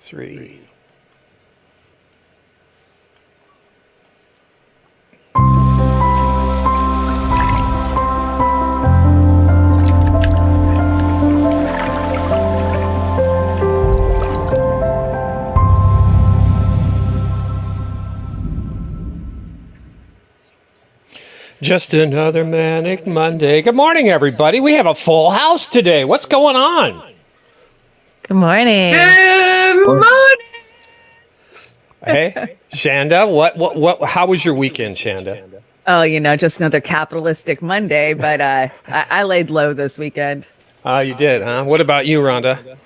3. Just another Manic Monday. Good morning, everybody. We have a full house today. What's going on? Good morning. Good morning. Hey, Shanda, what? How was your weekend, Shanda? Oh, just another capitalistic Monday, but I laid low this weekend. You did, huh? What about you, Rhonda?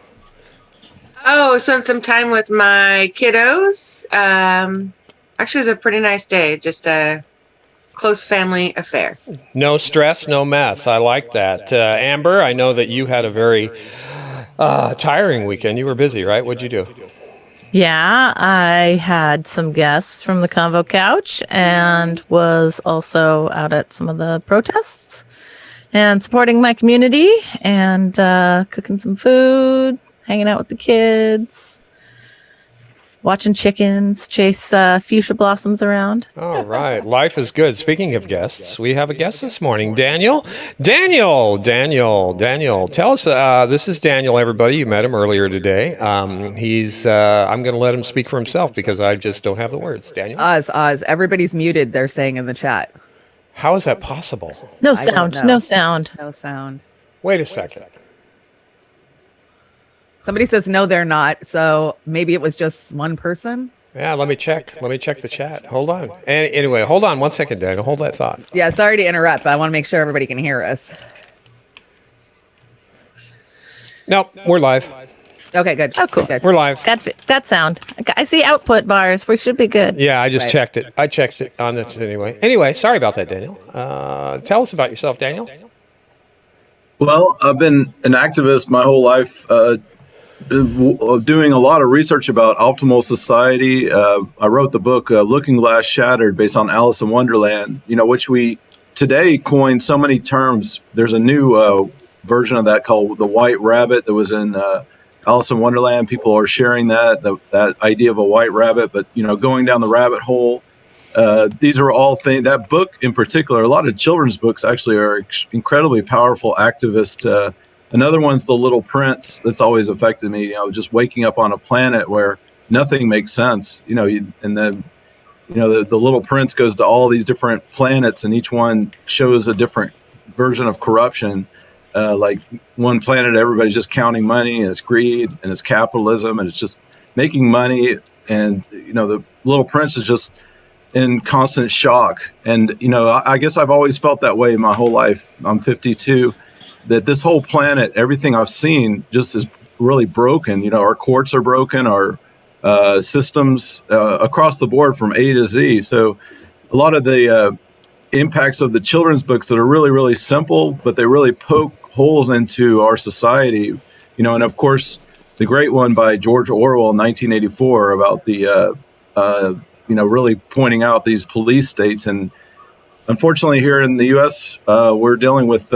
Oh, spent some time with my kiddos. Actually, it was a pretty nice day. Just a close family affair. No stress, no mess. I like that. Amber, I know that you had a very tiring weekend. You were busy, right? What'd you do? Yeah, I had some guests from the Convo Couch and was also out at some of the protests and supporting my community and cooking some food, hanging out with the kids, watching chickens chase fuchsia blossoms around. All right. Life is good. Speaking of guests, we have a guest this morning, Daniel. Daniel. Tell us, this is Daniel, everybody. You met him earlier today. I'm going to let him speak for himself because I just don't have the words. Daniel? Oz. Everybody's muted, they're saying in the chat. How is that possible? No sound. No sound. Wait a second. Somebody says no, they're not. So maybe it was just one person. Yeah, let me check. Let me check the chat. Hold on. Anyway, hold on 1 second, Daniel. Hold that thought. Yeah, sorry to interrupt, but I want to make sure everybody can hear us. Nope, we're live. Okay, good. Oh, cool. Good. We're live. Got sound. I see output bars. We should be good. Yeah, I just Right. checked it. I checked it on it anyway. Anyway, sorry about that, Daniel. Tell us about yourself, Daniel. Well, I've been an activist my whole life, doing a lot of research about optimal society. I wrote the book Looking Glass Shattered, based on Alice in Wonderland, which we today coined so many terms. There's a new version of that called the White Rabbit that was in Alice in Wonderland. People are sharing that idea of a white rabbit, but going down the rabbit hole. These are all things. That book in particular, a lot of children's books actually are incredibly powerful activist. Another one's The Little Prince. That's always affected me. Just waking up on a planet where nothing makes sense. And then the Little Prince goes to all these different planets, and each one shows a different version of corruption. Like one planet, everybody's just counting money, and it's greed, and it's capitalism, and it's just making money. And the Little Prince is just in constant shock. And I guess I've always felt that way my whole life. I'm 52. That this whole planet, everything I've seen, just is really broken. Our courts are broken, our systems across the board from A to Z. So a lot of the impacts of the children's books that are really, really simple, but they really poke holes into our society. And of course, the great one by George Orwell in 1984 about the, really pointing out these police states. And unfortunately, here in the U.S., we're dealing with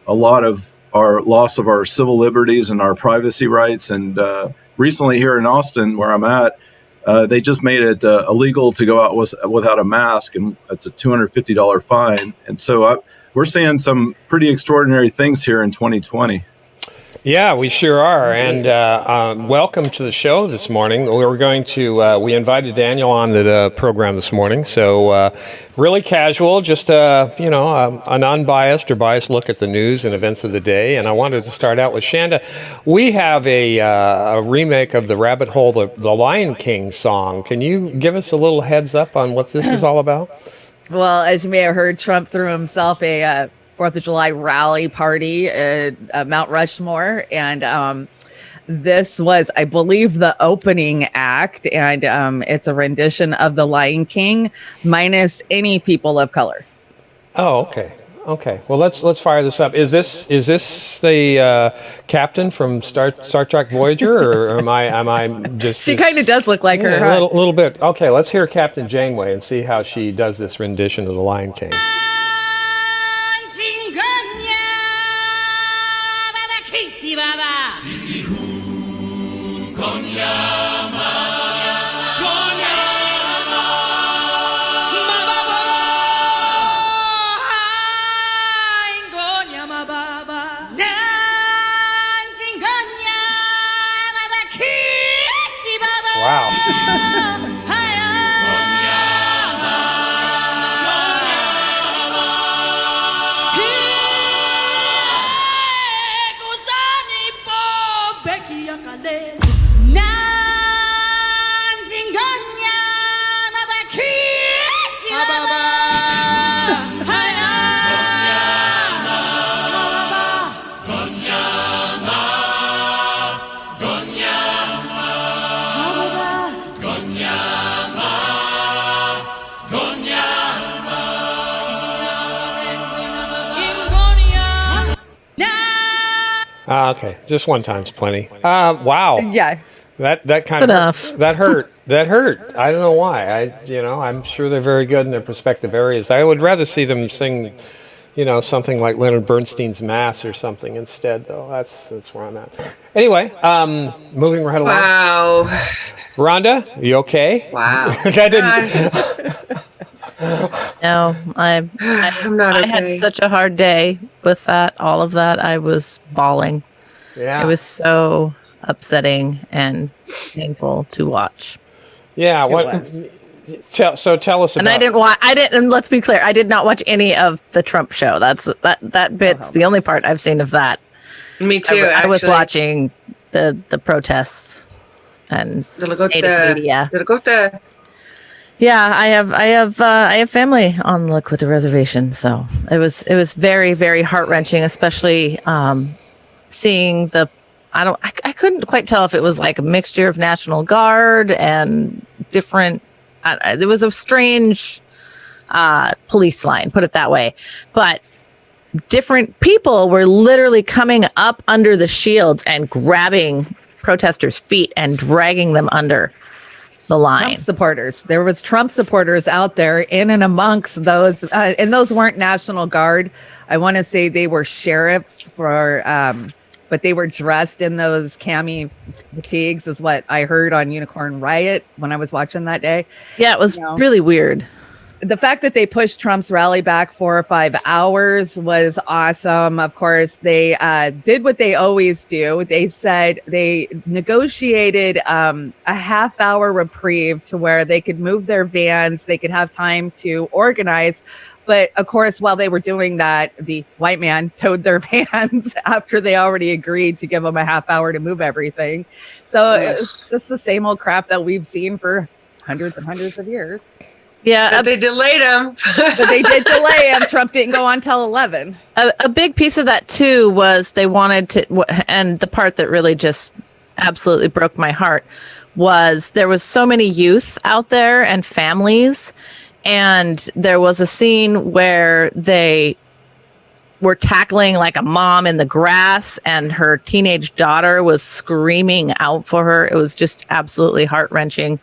a lot of our loss of our civil liberties and our privacy rights. And recently here in Austin, where I'm at, they just made it illegal to go out without a mask, and it's a $250 fine. And so we're seeing some pretty extraordinary things here in 2020. Yeah, we sure are. And welcome to the show this morning. We invited Daniel on the program this morning. So really casual, just an unbiased or biased look at the news and events of the day. And I wanted to start out with Shanda. We have a remake of the Rabbit Hole, the Lion King song. Can you give us a little heads up on what this is all about? Well, as you may have heard, Trump threw himself a 4th of July rally party at Mount Rushmore. And this was, I believe, the opening act. And it's a rendition of The Lion King minus any people of color. Oh, okay. Okay. Well, let's fire this up. Is this the captain from Star Trek Voyager, or am I just? She kind of does look like her. A little bit. Okay. Let's hear Captain Janeway and see how she does this rendition of The Lion King. Con Okay, just one time's plenty. Wow. Yeah. That kind of Enough. that hurt. That hurt. I don't know why. I'm sure they're very good in their respective areas. I would rather see them sing, something like Leonard Bernstein's Mass or something instead, though. That's where I'm at. Anyway, moving right along. Wow. Rhonda, you okay? Wow. That didn't. No, I'm not okay. I had such a hard day with that. All of that, I was bawling. Yeah. It was so upsetting and painful to watch. Yeah. So tell us about. And I didn't. And let's be clear, I did not watch any of the Trump show. That bit's the only part I've seen of that. Me too. I was actually. watching the protests and native media. Yeah, I have family on the Lakota reservation, so it was very, very heart-wrenching, especially seeing I couldn't quite tell if it was like a mixture of National Guard and different. It was a strange police line, put it that way, but different people were literally coming up under the shields and grabbing protesters' feet and dragging them under the line. Trump supporters. There was Trump supporters out there in and amongst those, and those weren't National Guard. I want to say they were sheriffs but they were dressed in those cami fatigues, is what I heard on Unicorn Riot when I was watching that day. Yeah, it was really weird. The fact that they pushed Trump's rally back 4 or 5 hours was awesome. Of course, they did what they always do. They said they negotiated a half-hour reprieve to where they could move their vans, they could have time to organize. But of course, while they were doing that, the white man towed their vans after they already agreed to give them a half hour to move everything. So it's just the same old crap that we've seen for hundreds and hundreds of years. Yeah, But they delayed him. But they did delay him. Trump didn't go on till 11. a big piece of that too was they wanted to, and the part that really just absolutely broke my heart was there was so many youth out there and families. And there was a scene where they were tackling like a mom in the grass and her teenage daughter was screaming out for her. It was just absolutely heart-wrenching,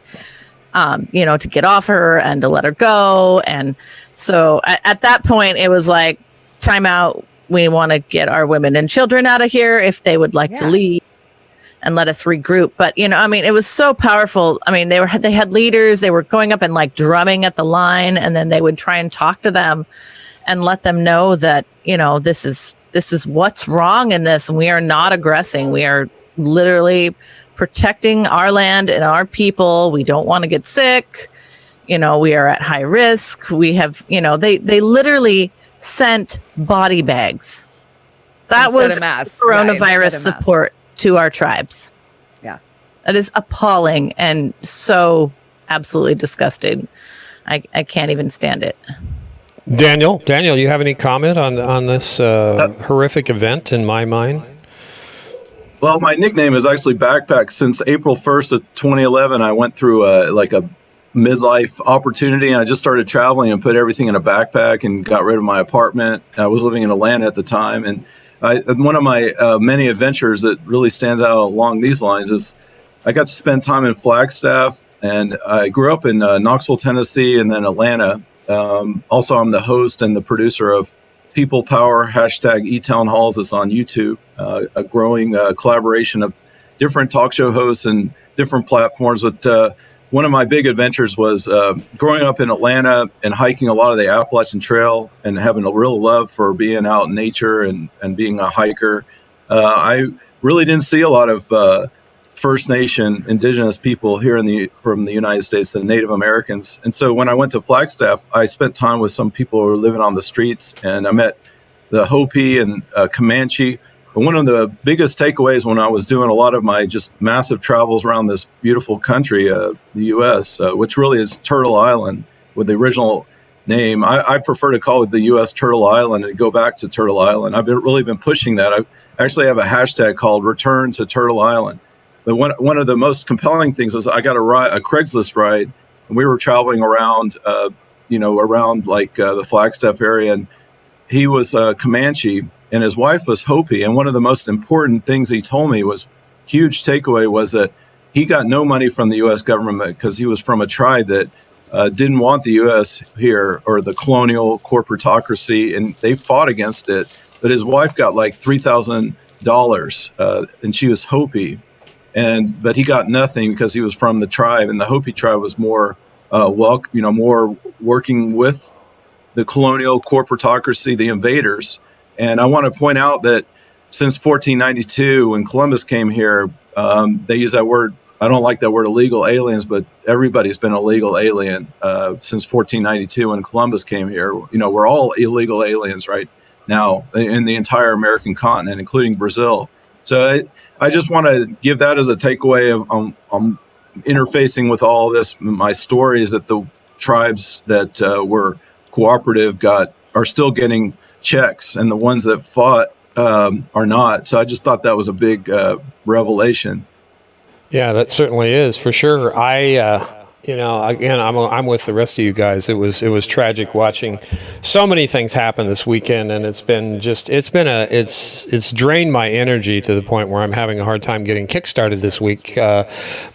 to get off her and to let her go. And so at that point, it was like, time out. We want to get our women and children out of here if they would like to leave. And let us regroup. But, it was so powerful. I mean, they had leaders, they were going up and like drumming at the line, and then they would try and talk to them and let them know that, this is what's wrong in this. And we are not aggressing. We are literally protecting our land and our people. We don't want to get sick. We are at high risk. We have, they literally sent body bags. That was coronavirus support to our tribes. Yeah. That is appalling and so absolutely disgusting. I can't even stand it. Daniel, you have any comment on this horrific event in my mind? Well, my nickname is actually Backpack. Since April 1st of 2011, I went through a midlife opportunity. I just started traveling and put everything in a backpack and got rid of my apartment. I was living in Atlanta at the time, and one of my many adventures that really stands out along these lines is I got to spend time in Flagstaff, and I grew up in Knoxville, Tennessee, and then Atlanta. Also, I'm the host and the producer of People Power #eTown Halls. It's on YouTube, a growing collaboration of different talk show hosts and different platforms. But one of my big adventures was growing up in Atlanta and hiking a lot of the Appalachian Trail and having a real love for being out in nature and being a hiker. I really didn't see a lot of First Nation indigenous people here from the United States, the Native Americans. And so when I went to Flagstaff, I spent time with some people who were living on the streets, and I met the Hopi and Comanche, And one of the biggest takeaways when I was doing a lot of my just massive travels around this beautiful country, the U.S., which really is Turtle Island with the original name. I prefer to call it the U.S. Turtle Island and go back to Turtle Island. I've really been pushing that. I actually have a hashtag called Return to Turtle Island. But one of the most compelling things is I got a Craigslist ride, and we were traveling around, around like the Flagstaff area, and he was Comanche, and his wife was Hopi. And one of the most important things he told me was, huge takeaway, was that he got no money from the U.S. government because he was from a tribe that didn't want the U.S. here, or the colonial corporatocracy, and they fought against it. But his wife got like $3,000, and she was Hopi, but he got nothing because he was from the tribe, and the Hopi tribe was more more working with the colonial corporatocracy, the invaders. And I want to point out that since 1492, when Columbus came here, they use that word. I don't like that word, illegal aliens, but everybody's been a legal alien since 1492 when Columbus came here. We're all illegal aliens right now in the entire American continent, including Brazil. So I just want to give that as a takeaway of interfacing with all this. My story is that the tribes that were cooperative are still getting checks, and the ones that fought are not. So I just thought that was a big revelation. Yeah, that certainly is, for sure. Again, I'm with the rest of you guys. It was tragic watching so many things happen this weekend, and it's drained my energy to the point where I'm having a hard time getting kickstarted this week. But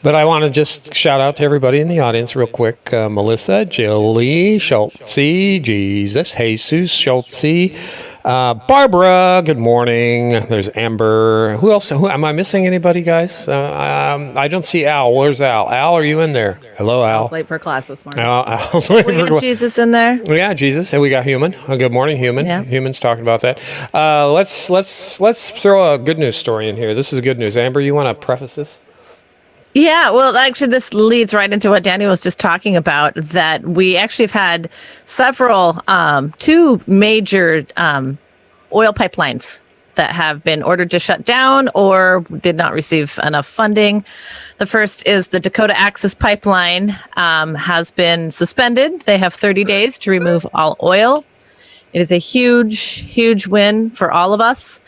I want to just shout out to everybody in the audience real quick: Melissa, Jilly, Schultze, Jesus, Jesus, Schultze. Barbara, good morning. There's Amber. Who else? Am I missing anybody, guys? I don't see Al. Where's Al? Al, are you in there? Hello, Al. I was late for class this morning. Al's late We for got class. Jesus in there. Yeah, Jesus. And we got Human. Good morning, Human. Yeah. Human's talking about that. Let's throw a good news story in here. This is good news. Amber, you want to preface this? Yeah, well, actually, this leads right into what Daniel was just talking about, that we actually have had several, two major oil pipelines that have been ordered to shut down or did not receive enough funding. The first is the Dakota Access Pipeline has been suspended. They have 30 days to remove all oil. It is a huge, huge win for all of us.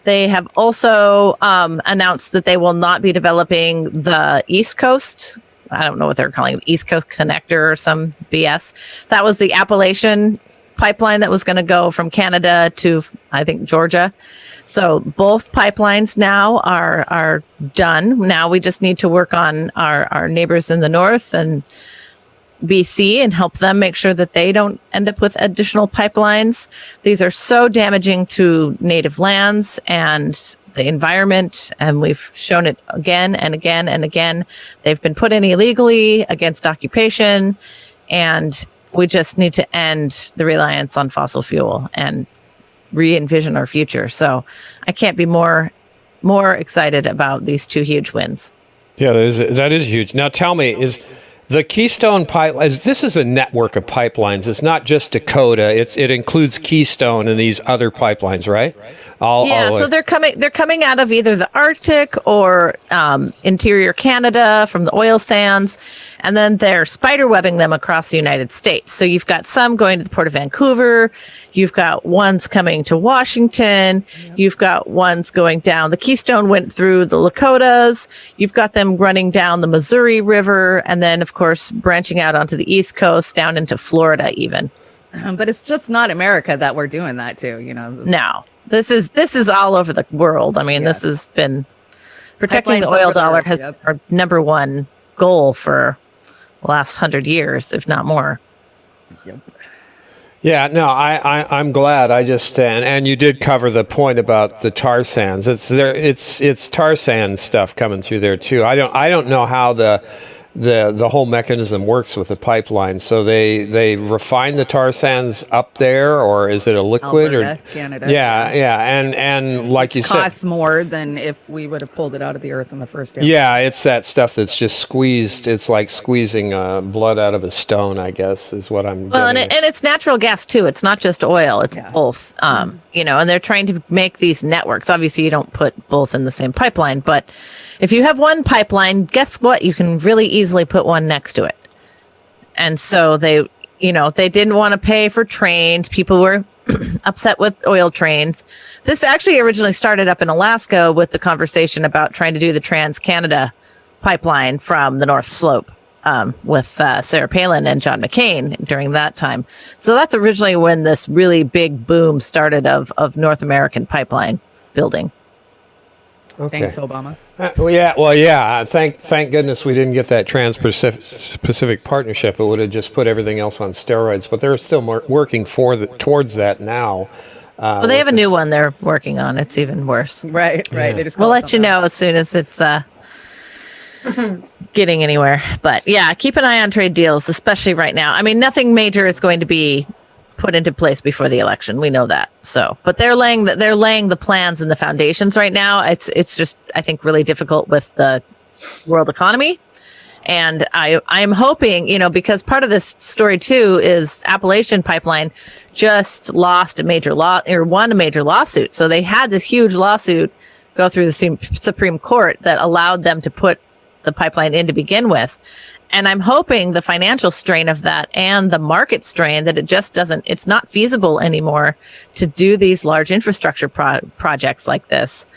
They have also announced that they will not be developing the East Coast. I don't know what they're calling it, East Coast Connector or some BS. That was the Appalachian pipeline that was going to go from Canada to, I think, Georgia. So both pipelines now are done. Now we just need to work on our neighbors in the north and BC and help them make sure that they don't end up with additional pipelines. These are so damaging to native lands and the environment, and we've shown it again and again and again. They've been put in illegally against occupation, and we just need to end the reliance on fossil fuel and re-envision our future. So I can't be more excited about these two huge wins. Yeah, that is huge. Now tell me, is the Keystone Pipeline, this is a network of pipelines. It's not just Dakota. It includes Keystone and these other pipelines, right? So they're coming out of either the Arctic or interior Canada from the oil sands, and then they're spiderwebbing them across the United States. So you've got some going to the Port of Vancouver. You've got ones coming to Washington. You've got ones going down. The Keystone went through the Lakotas. You've got them running down the Missouri River, and then, of course, branching out onto the East Coast down into Florida even. But it's just not America that we're doing that to, No, this is all over the world. I mean, This has been protecting the oil dollar has been our number one goal for the last 100 years, if not more. Yep. Yeah, no, I'm glad. I just and you did cover the point about the tar sands. It's tar sand stuff coming through there too. I don't know how the whole mechanism works with the pipeline. So they refine the tar sands up there, or is it a liquid? Alberta, Or Canada. yeah, and like you said, Costs more than if we would have pulled it out of the earth in the first place. yeah, it's that stuff that's just squeezed. It's like squeezing blood out of a stone, I guess, is what I'm Well, and, getting and it's natural gas too. It's not just oil. It's both. And they're trying to make these networks. Obviously, you don't put both in the same pipeline, but if you have one pipeline, guess what? You can really easily put one next to it. And so they didn't want to pay for trains. People were upset with oil trains. This actually originally started up in Alaska with the conversation about trying to do the Trans-Canada pipeline from the North Slope with Sarah Palin and John McCain during that time. So that's originally when this really big boom started of North American pipeline building. Okay. Thanks, Obama. Yeah. Thank goodness we didn't get that Trans-Pacific Partnership. It would have just put everything else on steroids. But they're still working towards that now. Well, they have a new one they're working on. It's even worse. Right. They just We'll let you know as soon as it's getting anywhere. But yeah, keep an eye on trade deals, especially right now. I mean, nothing major is going to be put into place before the election. We know that. So, but they're laying the plans and the foundations right now. It's just, I think, really difficult with the world economy. And I'm hoping, because part of this story too is Appalachian Pipeline just won a major lawsuit. So they had this huge lawsuit go through the Supreme Court that allowed them to put the pipeline in to begin with. And I'm hoping the financial strain of that and the market strain that it's not feasible anymore to do these large infrastructure projects like this.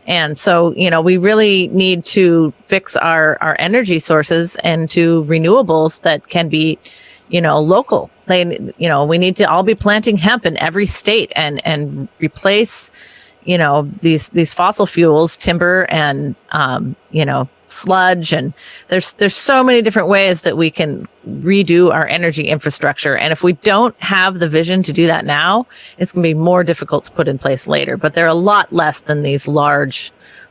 And so, we really need to fix our energy sources into renewables that can be, local. We need to all be planting hemp in every state and replace, these fossil fuels, timber and, sludge. And there's so many different ways that we can redo our energy infrastructure. And if we don't have the vision to do that now, it's going to be more difficult to put in place later. But they're a lot less than these large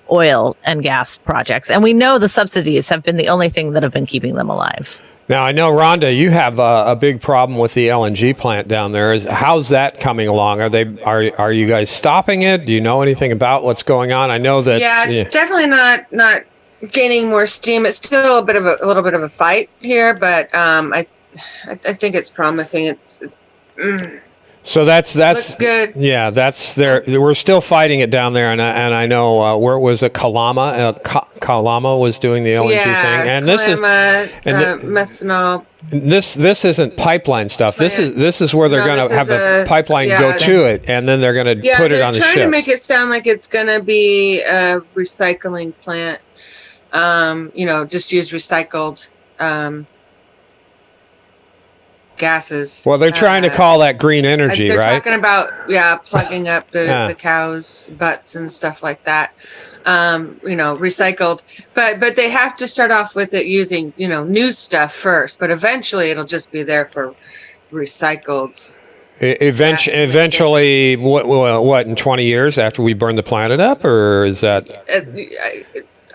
oil and gas projects. And we know the subsidies have been the only thing that have been keeping them alive. Now, I know, Rhonda, you have a big problem with the LNG plant down there. How's that coming along? Are you guys stopping it? Do you know anything about what's going on? I know that. Yeah, it's definitely not gaining more steam. It's still a little bit of a fight here, but I think it's promising. So that's looks good. Yeah, that's there. We're still fighting it down there, and I know where was it? Kalama was doing the LNG thing, and this is methanol. This isn't pipeline stuff. This is where they're going to have the pipeline go to it, and then they're going to put it on the ships. They're trying to make it sound like it's going to be a recycling plant. Just use recycled gases. Well, they're trying to call that green energy, they're right? They're talking about plugging up the cows' butts and stuff like that. Recycled, but they have to start off with it using new stuff first. But eventually, it'll just be there for recycled. Eventually, what in 20 years after we burn the planet up, or is that?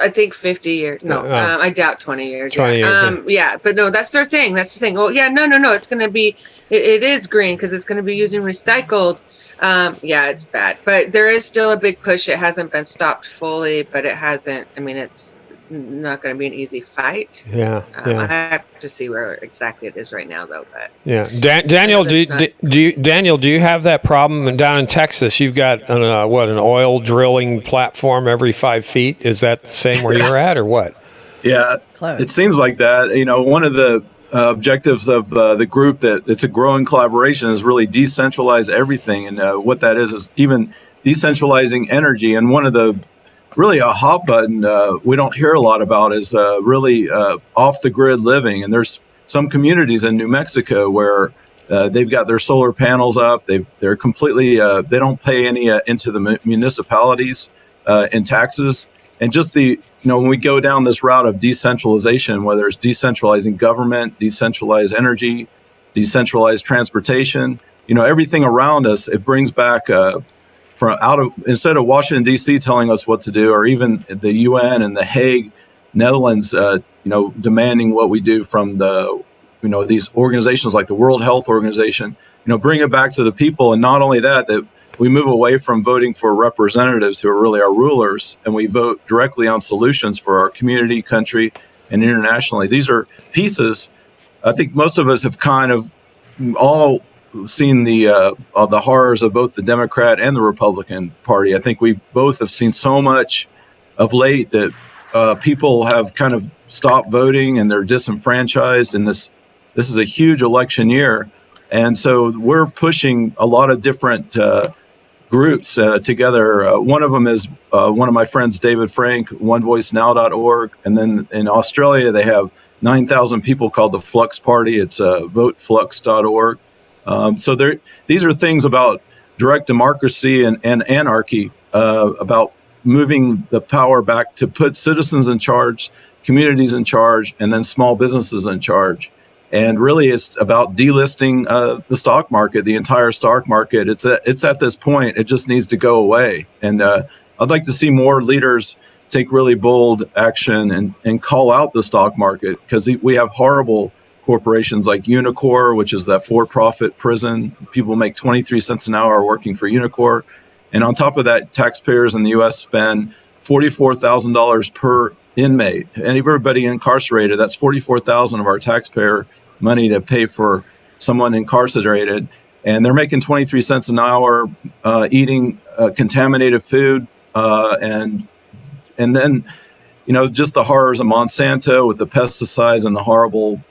I think 50 years. No, I doubt 20 years. 20 years. But no, that's their thing. That's the thing. Well, yeah, no. It's going to be, it is green because it's going to be using recycled. It's bad. But there is still a big push. It hasn't been stopped fully, but it hasn't. I mean, it's not going to be an easy fight. Yeah. I have to see where exactly it is right now, though. But yeah, Daniel, do you have that problem? And down in Texas, you've got an oil drilling platform every 5 feet. Is that the same where you're at, or what? Yeah, it seems like that. One of the objectives of the group that it's a growing collaboration is really decentralize everything, and what that is even decentralizing energy. And one of the really a hot button we don't hear a lot about is really off the grid living. And there's some communities in New Mexico where they've got their solar panels up. They're completely they don't pay any into the municipalities in taxes. And just when we go down this route of decentralization, whether it's decentralizing government, decentralized energy, decentralized transportation, everything around us, it brings back instead of Washington, D.C. telling us what to do, or even the UN and the Hague, Netherlands demanding what we do from these organizations like the World Health Organization, bring it back to the people. And not only that we move away from voting for representatives who are really our rulers, and we vote directly on solutions for our community, country, and internationally. These are pieces. I think most of us have kind of all seen the horrors of both the Democrat and the Republican Party. I think we both have seen so much of late that people have kind of stopped voting and they're disenfranchised. And this is a huge election year, and so we're pushing a lot of different groups together. One of them is one of my friends, David Frank, onevoicenow.org, and then in Australia they have 9,000 people called the Flux Party. It's voteflux.org. So these are things about direct democracy and anarchy, about moving the power back to put citizens in charge, communities in charge, and then small businesses in charge. And really, it's about delisting the stock market, the entire stock market. It's at this point, it just needs to go away. And I'd like to see more leaders take really bold action and call out the stock market, because we have horrible corporations like Unicor, which is that for-profit prison. People make 23 cents an hour working for Unicor. And on top of that, taxpayers in the U.S. spend $44,000 per inmate. And everybody incarcerated, that's $44,000 of our taxpayer money to pay for someone incarcerated. And they're making 23 cents an hour eating contaminated food. And then, just the horrors of Monsanto with the pesticides and the horrible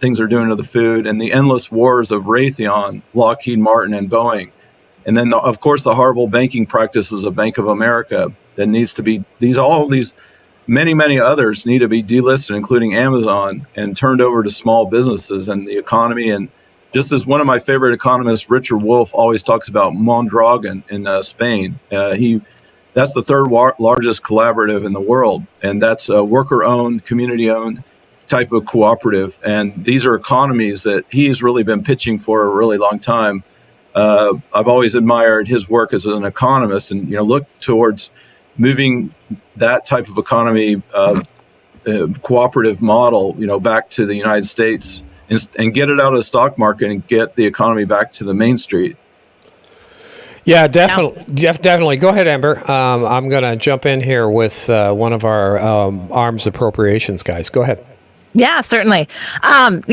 things they're doing to the food, and the endless wars of Raytheon, Lockheed Martin, and Boeing. And then, of course, the horrible banking practices of Bank of America that needs to be, many others need to be delisted, including Amazon, and turned over to small businesses and the economy. And just as one of my favorite economists, Richard Wolff, always talks about Mondragon in Spain, that's the third largest collaborative in the world. And that's a worker-owned, community-owned type of cooperative. And these are economies that he's really been pitching for a really long time. I've always admired his work as an economist, and look towards moving that type of economy, cooperative model, back to the United States, and get it out of the stock market and get the economy back to the main street. Yeah, definitely. Go ahead, Amber. I'm going to jump in here with one of our arms appropriations guys. Go ahead. Yeah, certainly. That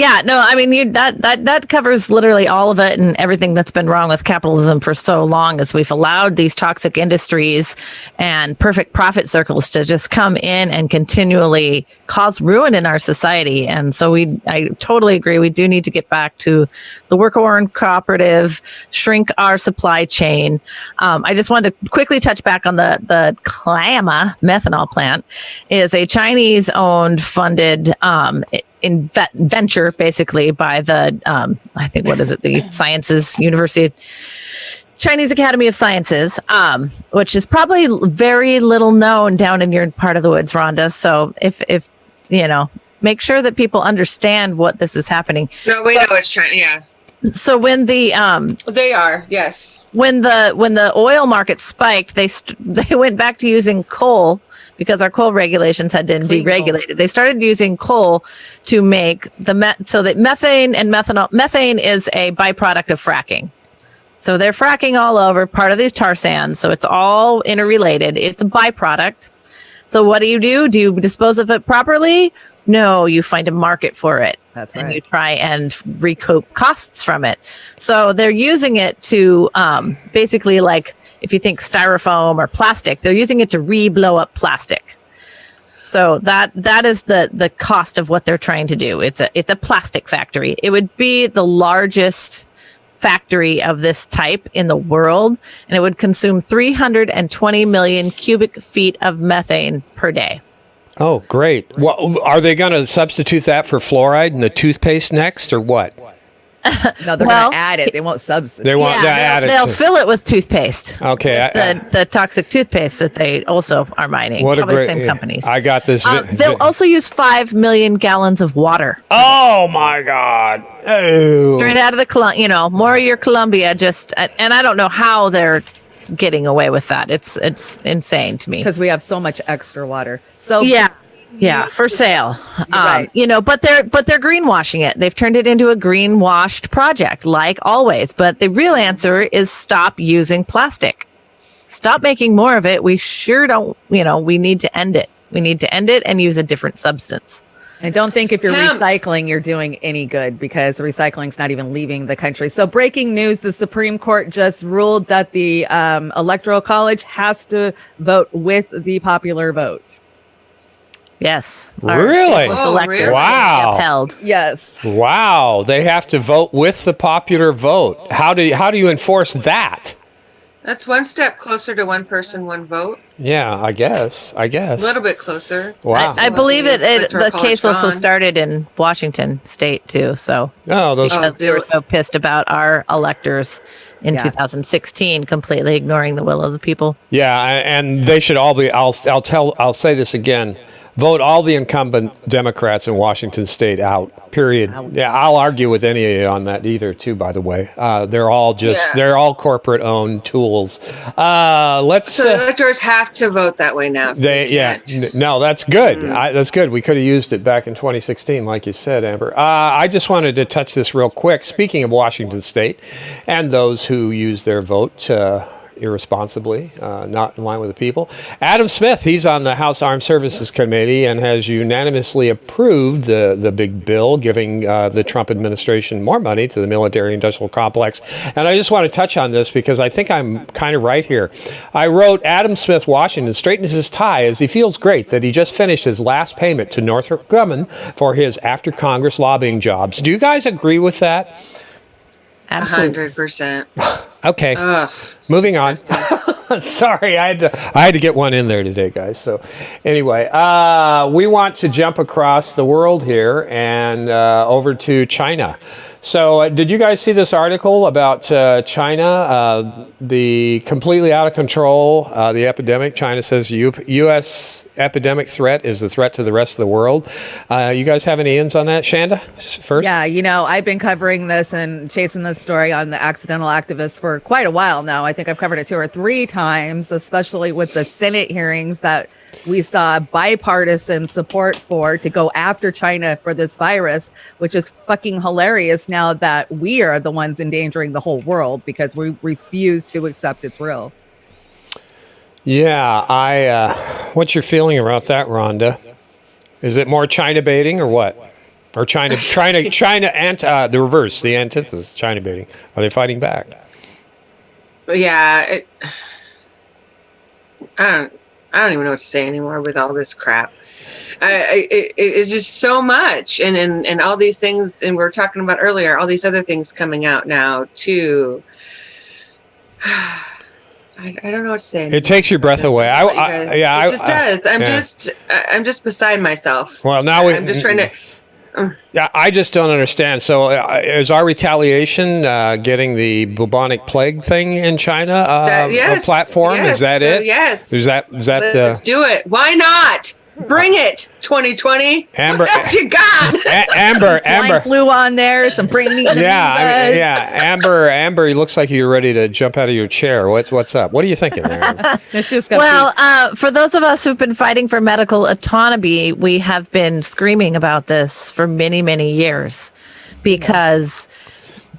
covers literally all of it, and everything that's been wrong with capitalism for so long, as we've allowed these toxic industries and perfect profit circles to just come in and continually cause ruin in our society. And so I totally agree. We do need to get back to the worker-owned cooperative, shrink our supply chain. I just wanted to quickly touch back on the Klama methanol plant. Is a Chinese-owned, funded venture, basically, by the I think, what is it, the Sciences University, Chinese Academy of Sciences, which is probably very little known down in your part of the woods, Rhonda. So if make sure that people understand what this is happening. No, we know it's China. Yeah. So when the they are, yes. When the oil market spiked, they went back to using coal, because our coal regulations had been deregulated. They started using coal to make so that methane and methanol. Methane is a byproduct of fracking. So they're fracking all over, part of these tar sands. So it's all interrelated. It's a byproduct. So what do? Do you dispose of it properly? No, you find a market for it. That's right. And you try and recoup costs from it. So they're using it to basically, like, if you think styrofoam or plastic, they're using it to re-blow up plastic. So that is the cost of what they're trying to do. It's a plastic factory. It would be the largest factory of this type in the world, and it would consume 320 million cubic feet of methane per day. Oh, great. Well, are they going to substitute that for fluoride in the toothpaste next, or what? No, they're going to add it. They won't substitute. They won't add it. They'll fill it with toothpaste. Okay. The toxic toothpaste that they also are mining. What Probably a great, the same companies. I got this. They'll also use 5 million gallons of water. Oh my God. Oh. Straight out of the, more of your Columbia, and I don't know how they're getting away with that. It's insane to me. Because we have so much extra water. So yeah. Yeah, for sale. Right. But they're greenwashing it. They've turned it into a greenwashed project, like always. But the real answer is stop using plastic. Stop making more of it. We sure don't. We need to end it. We need to end it and use a different substance. And don't think if you're Hemp. recycling, you're doing any good, because recycling's not even leaving the country. So breaking news, the Supreme Court just ruled that the Electoral College has to vote with the popular vote. Yes. Really? Was Oh, elected. really? Wow. Upheld. Yes. Wow, they have to vote with the popular vote. How do you enforce that? That's one step closer to one person, one vote. Yeah, I guess. A little bit closer. Wow. I believe the Electoral college case also gone. started in Washington State too. So Oh, those. Oh. they were so pissed about our electors in Yeah. 2016, completely ignoring the will of the people. Yeah, and they should all be. I'll say this again. Vote all the incumbent Democrats in Washington State out. Period. Yeah, I'll argue with any of you on that either. Too, by the way, they're all they're all corporate owned tools. Let's. So electors have to vote that way now. So they can't. No, that's good. That's good. We could have used it back in 2016, like you said, Amber. I just wanted to touch this real quick. Speaking of Washington State and those who use their vote irresponsibly, not in line with the people. Adam Smith, he's on the House Armed Services Committee and has unanimously approved the big bill giving the Trump administration more money to the military-industrial complex. And I just want to touch on this because I think I'm kind of right here. I wrote, Adam Smith, Washington, straightens his tie as he feels great that he just finished his last payment to Northrop Grumman for his after Congress lobbying jobs. Do you guys agree with that? Absolutely. 100%. Okay. Ugh, Moving on. disgusting. Sorry, I had to get one in there today, guys. So, anyway, we want to jump across the world here and over to China. So, did you guys see this article about China, the completely out of control, the epidemic? China says U.S. epidemic threat is the threat to the rest of the world. You guys have any ins on that, Shanda? First, Yeah, I've been covering this and chasing this story on the accidental activists for quite a while now. I think I've covered it 2 or 3 times, especially with the Senate hearings that we saw bipartisan support for to go after China for this virus, which is fucking hilarious now that we are the ones endangering the whole world because we refuse to accept it's real. Yeah, what's your feeling about that, Rhonda? Is it more China baiting or what? Or China the reverse, the antithesis, China baiting. Are they fighting back? Yeah, I don't even know what to say anymore with all this crap. It's just so much, and all these things, and we were talking about earlier, all these other things coming out now too. I don't know what to say anymore. It takes your breath away. It just does. I'm just beside myself. Well, now I'm just trying to. Yeah, I just don't understand. So, is our retaliation getting the bubonic plague thing in China a platform? Yes, is that so it? yes. Is that? Let's do it. Why not? Bring it, 2020. Amber, What else you got? Amber. Swine flu on there, some brain eating. Amber, you looks like you're ready to jump out of your chair. What's up? What are you thinking there? It's just For those of us who've been fighting for medical autonomy, we have been screaming about this for many, many years because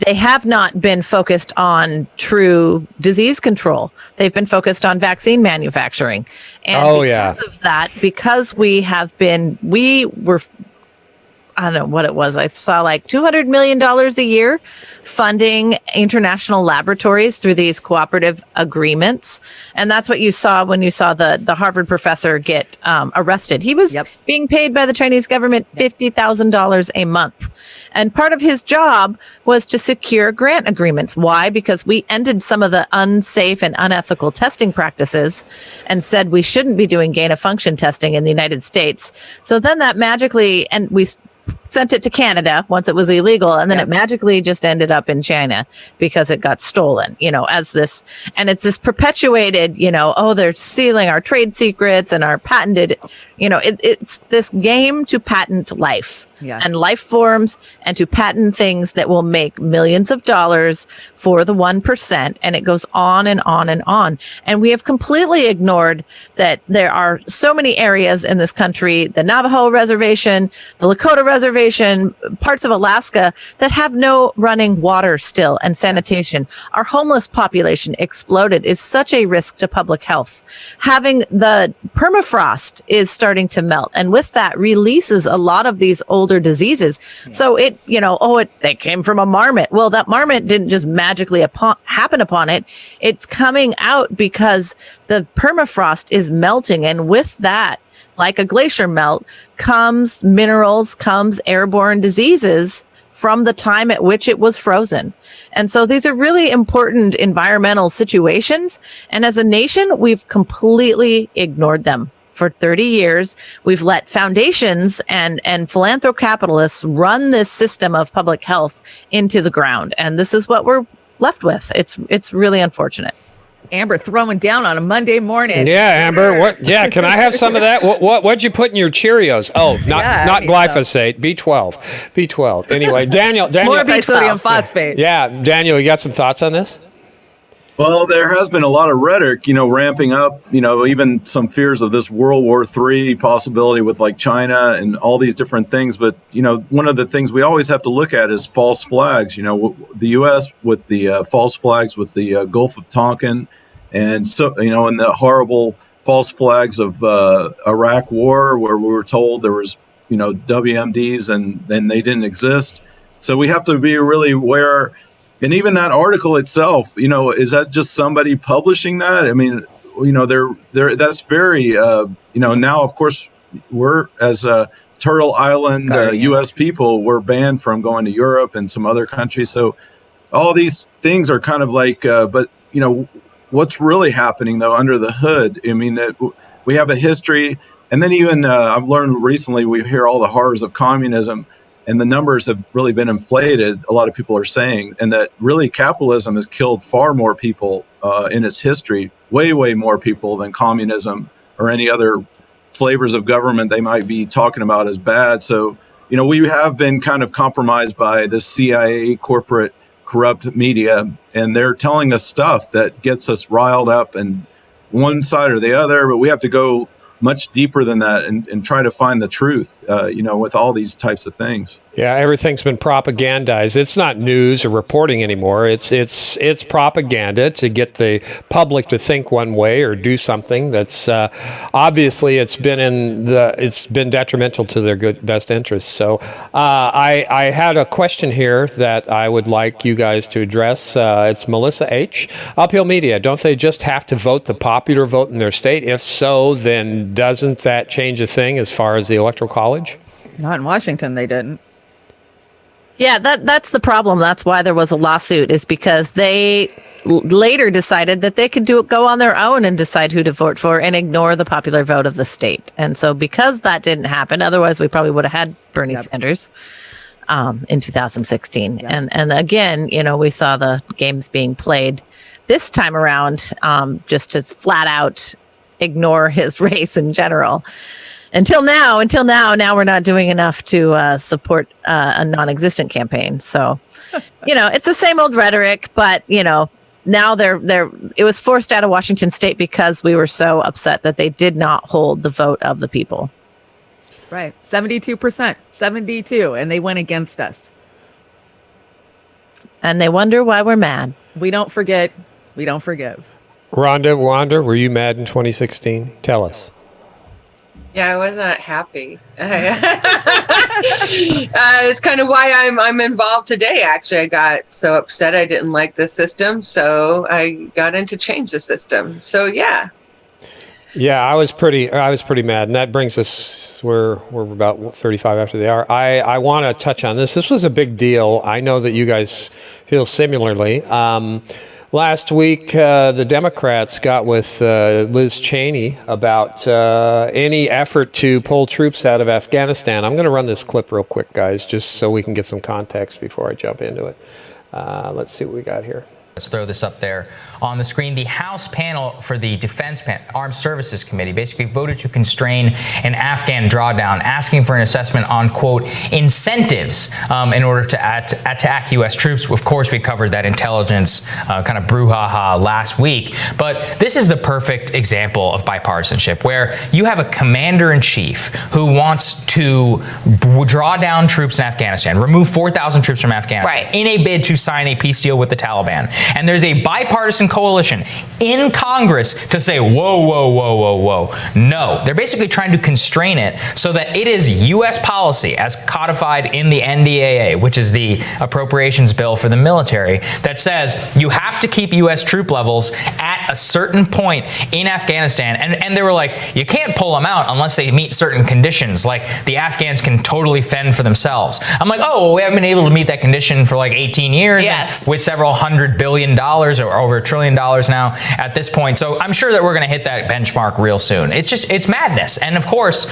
they have not been focused on true disease control. They've been focused on vaccine manufacturing. And because of that, because we were, I don't know what it was. I saw like $200 million a year funding international laboratories through these cooperative agreements. And that's what you saw when you saw the Harvard professor get arrested. He was being paid by the Chinese government $50,000 a month. And part of his job was to secure grant agreements. Why? Because we ended some of the unsafe and unethical testing practices and said we shouldn't be doing gain of function testing in the United States. So then that magically, and we sent it to Canada once it was illegal, and then it magically just ended up in China because it got stolen, as this, and it's this perpetuated, they're stealing our trade secrets and our patented It's this game to patent life and life forms, and to patent things that will make millions of dollars for the 1%. And it goes on and on and on. And we have completely ignored that there are so many areas in this country, the Navajo Reservation, the Lakota Reservation, parts of Alaska, that have no running water still and sanitation. Our homeless population exploded, is such a risk to public health. Having the permafrost is starting to melt, and with that releases a lot of these older diseases. So they came from a marmot. Well, that marmot didn't just magically happen upon it. It's coming out because the permafrost is melting, and with that, like a glacier melt, comes minerals, comes airborne diseases from the time at which it was frozen. And so these are really important environmental situations. And as a nation, we've completely ignored them. For 30 years, we've let foundations and philanthrocapitalists run this system of public health into the ground. And this is what we're left with. It's really unfortunate. Amber throwing down on a Monday morning. Yeah, Amber. What? Yeah, can I have some of that? What'd you put in your Cheerios? Oh, not glyphosate. B12. Anyway, Daniel. More sodium phosphate. Yeah, Daniel, you got some thoughts on this? Well, there has been a lot of rhetoric, ramping up, even some fears of this World War III possibility with like China and all these different things. But, one of the things we always have to look at is false flags. The U.S. with the false flags with the Gulf of Tonkin, and so, and the horrible false flags of Iraq War, where we were told there was, WMDs and they didn't exist. So we have to be really aware. And even that article itself, is that just somebody publishing that? I mean, they're that's very, now, of course, we're as a Turtle Island U.S. people, we're banned from going to Europe and some other countries. So all these things are kind of like, but, what's really happening, though, under the hood? I mean, that we have a history. And then even I've learned recently, we hear all the horrors of communism. And the numbers have really been inflated, a lot of people are saying, and that really capitalism has killed far more people in its history, way, way more people than communism or any other flavors of government they might be talking about as bad. So, we have been kind of compromised by the CIA corporate corrupt media, and they're telling us stuff that gets us riled up and one side or the other, but we have to go much deeper than that and try to find the truth, with all these types of things. Yeah, everything's been propagandized. It's not news or reporting anymore. It's propaganda to get the public to think one way or do something that's obviously it's been detrimental to their best interests. So I had a question here that I would like you guys to address. It's Melissa H. Uphill Media. Don't they just have to vote the popular vote in their state? If so, then doesn't that change a thing as far as the Electoral College? Not in Washington, they didn't. Yeah, that's the problem. That's why there was a lawsuit, is because they later decided that they could go on their own and decide who to vote for and ignore the popular vote of the state. And so because that didn't happen, otherwise we probably would have had Bernie Sanders in 2016. Yep. And again, we saw the games being played this time around just to flat out ignore his race in general. Until now, we're not doing enough to support a non-existent campaign. So, it's the same old rhetoric, but now it was forced out of Washington State because we were so upset that they did not hold the vote of the people. That's right, 72%, 72, and they went against us. And they wonder why we're mad. We don't forget. We don't forgive. Wanda, were you mad in 2016? Tell us. Yeah, I was not happy. It's kind of why I'm involved today. Actually, I got so upset I didn't like the system, so I got in to change the system. So yeah. Yeah, I was pretty mad, and that brings us we're about 35 after the hour. I want to touch on this. This was a big deal. I know that you guys feel similarly. Last week, the Democrats got with Liz Cheney about any effort to pull troops out of Afghanistan. I'm going to run this clip real quick, guys, just so we can get some context before I jump into it. Let's see what we got here. Let's throw this up there on the screen. The House panel for the Armed Services Committee basically voted to constrain an Afghan drawdown, asking for an assessment on, quote, incentives in order to attack U.S. troops. Of course, we covered that intelligence kind of brouhaha last week. But this is the perfect example of bipartisanship, where you have a commander-in-chief who wants to draw down troops in Afghanistan, remove 4,000 troops from Afghanistan in a bid to sign a peace deal with the Taliban. And there's a bipartisan coalition in Congress to say, whoa, whoa, whoa, whoa, whoa. No, they're basically trying to constrain it so that it is U.S. policy as codified in the NDAA, which is the appropriations bill for the military, that says you have to keep U.S. troop levels at a certain point in Afghanistan. And they were like, you can't pull them out unless they meet certain conditions, like the Afghans can totally fend for themselves. I'm like, oh, well, we haven't been able to meet that condition for like 18 years with several $100 billion or over $1 trillion now at this point. So I'm sure that we're going to hit that benchmark real soon. It's madness. And of course,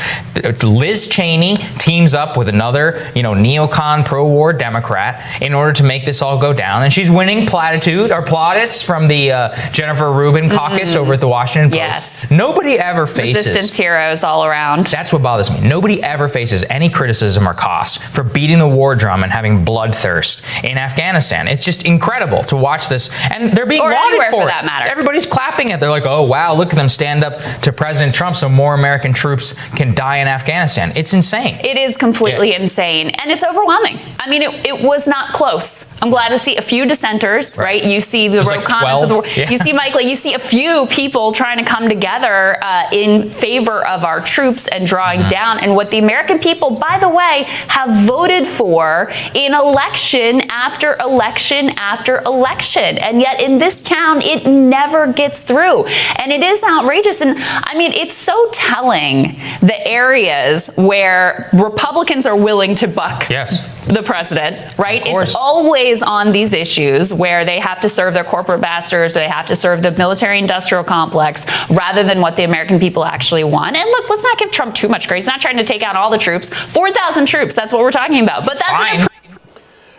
Liz Cheney teams up with another, neocon pro-war Democrat in order to make this all go down. And she's winning plaudits from the Jennifer Rubin caucus over at the Washington Post. Yes. Nobody ever faces resistance heroes all around. That's what bothers me. Nobody ever faces any criticism or cost for beating the war drum and having bloodthirst in Afghanistan. It's just incredible to watch this, and they're being lauded for that matter. Everybody's clapping it. They're like, oh wow, look at them stand up to President Trump so more American troops can die in Afghanistan. It's insane. It is completely insane, and it's overwhelming. I mean, it was not close. I'm glad to see a few dissenters, right? You see the Rokanas of the world. You see Michael, you see a few people trying to come together in favor of our troops and drawing down, and what the American people, by the way, have voted for in election after election after election. And yet in this town, it never gets through. And it is outrageous. And I mean, it's so telling the areas where Republicans are willing to buck the president, right? It's always on these issues where they have to serve their corporate masters, they have to serve the military industrial complex rather than what the American people actually want. And look, let's not give Trump too much grace. He's not trying to take out all the troops. 4,000 troops, that's what we're talking about. But that's fine.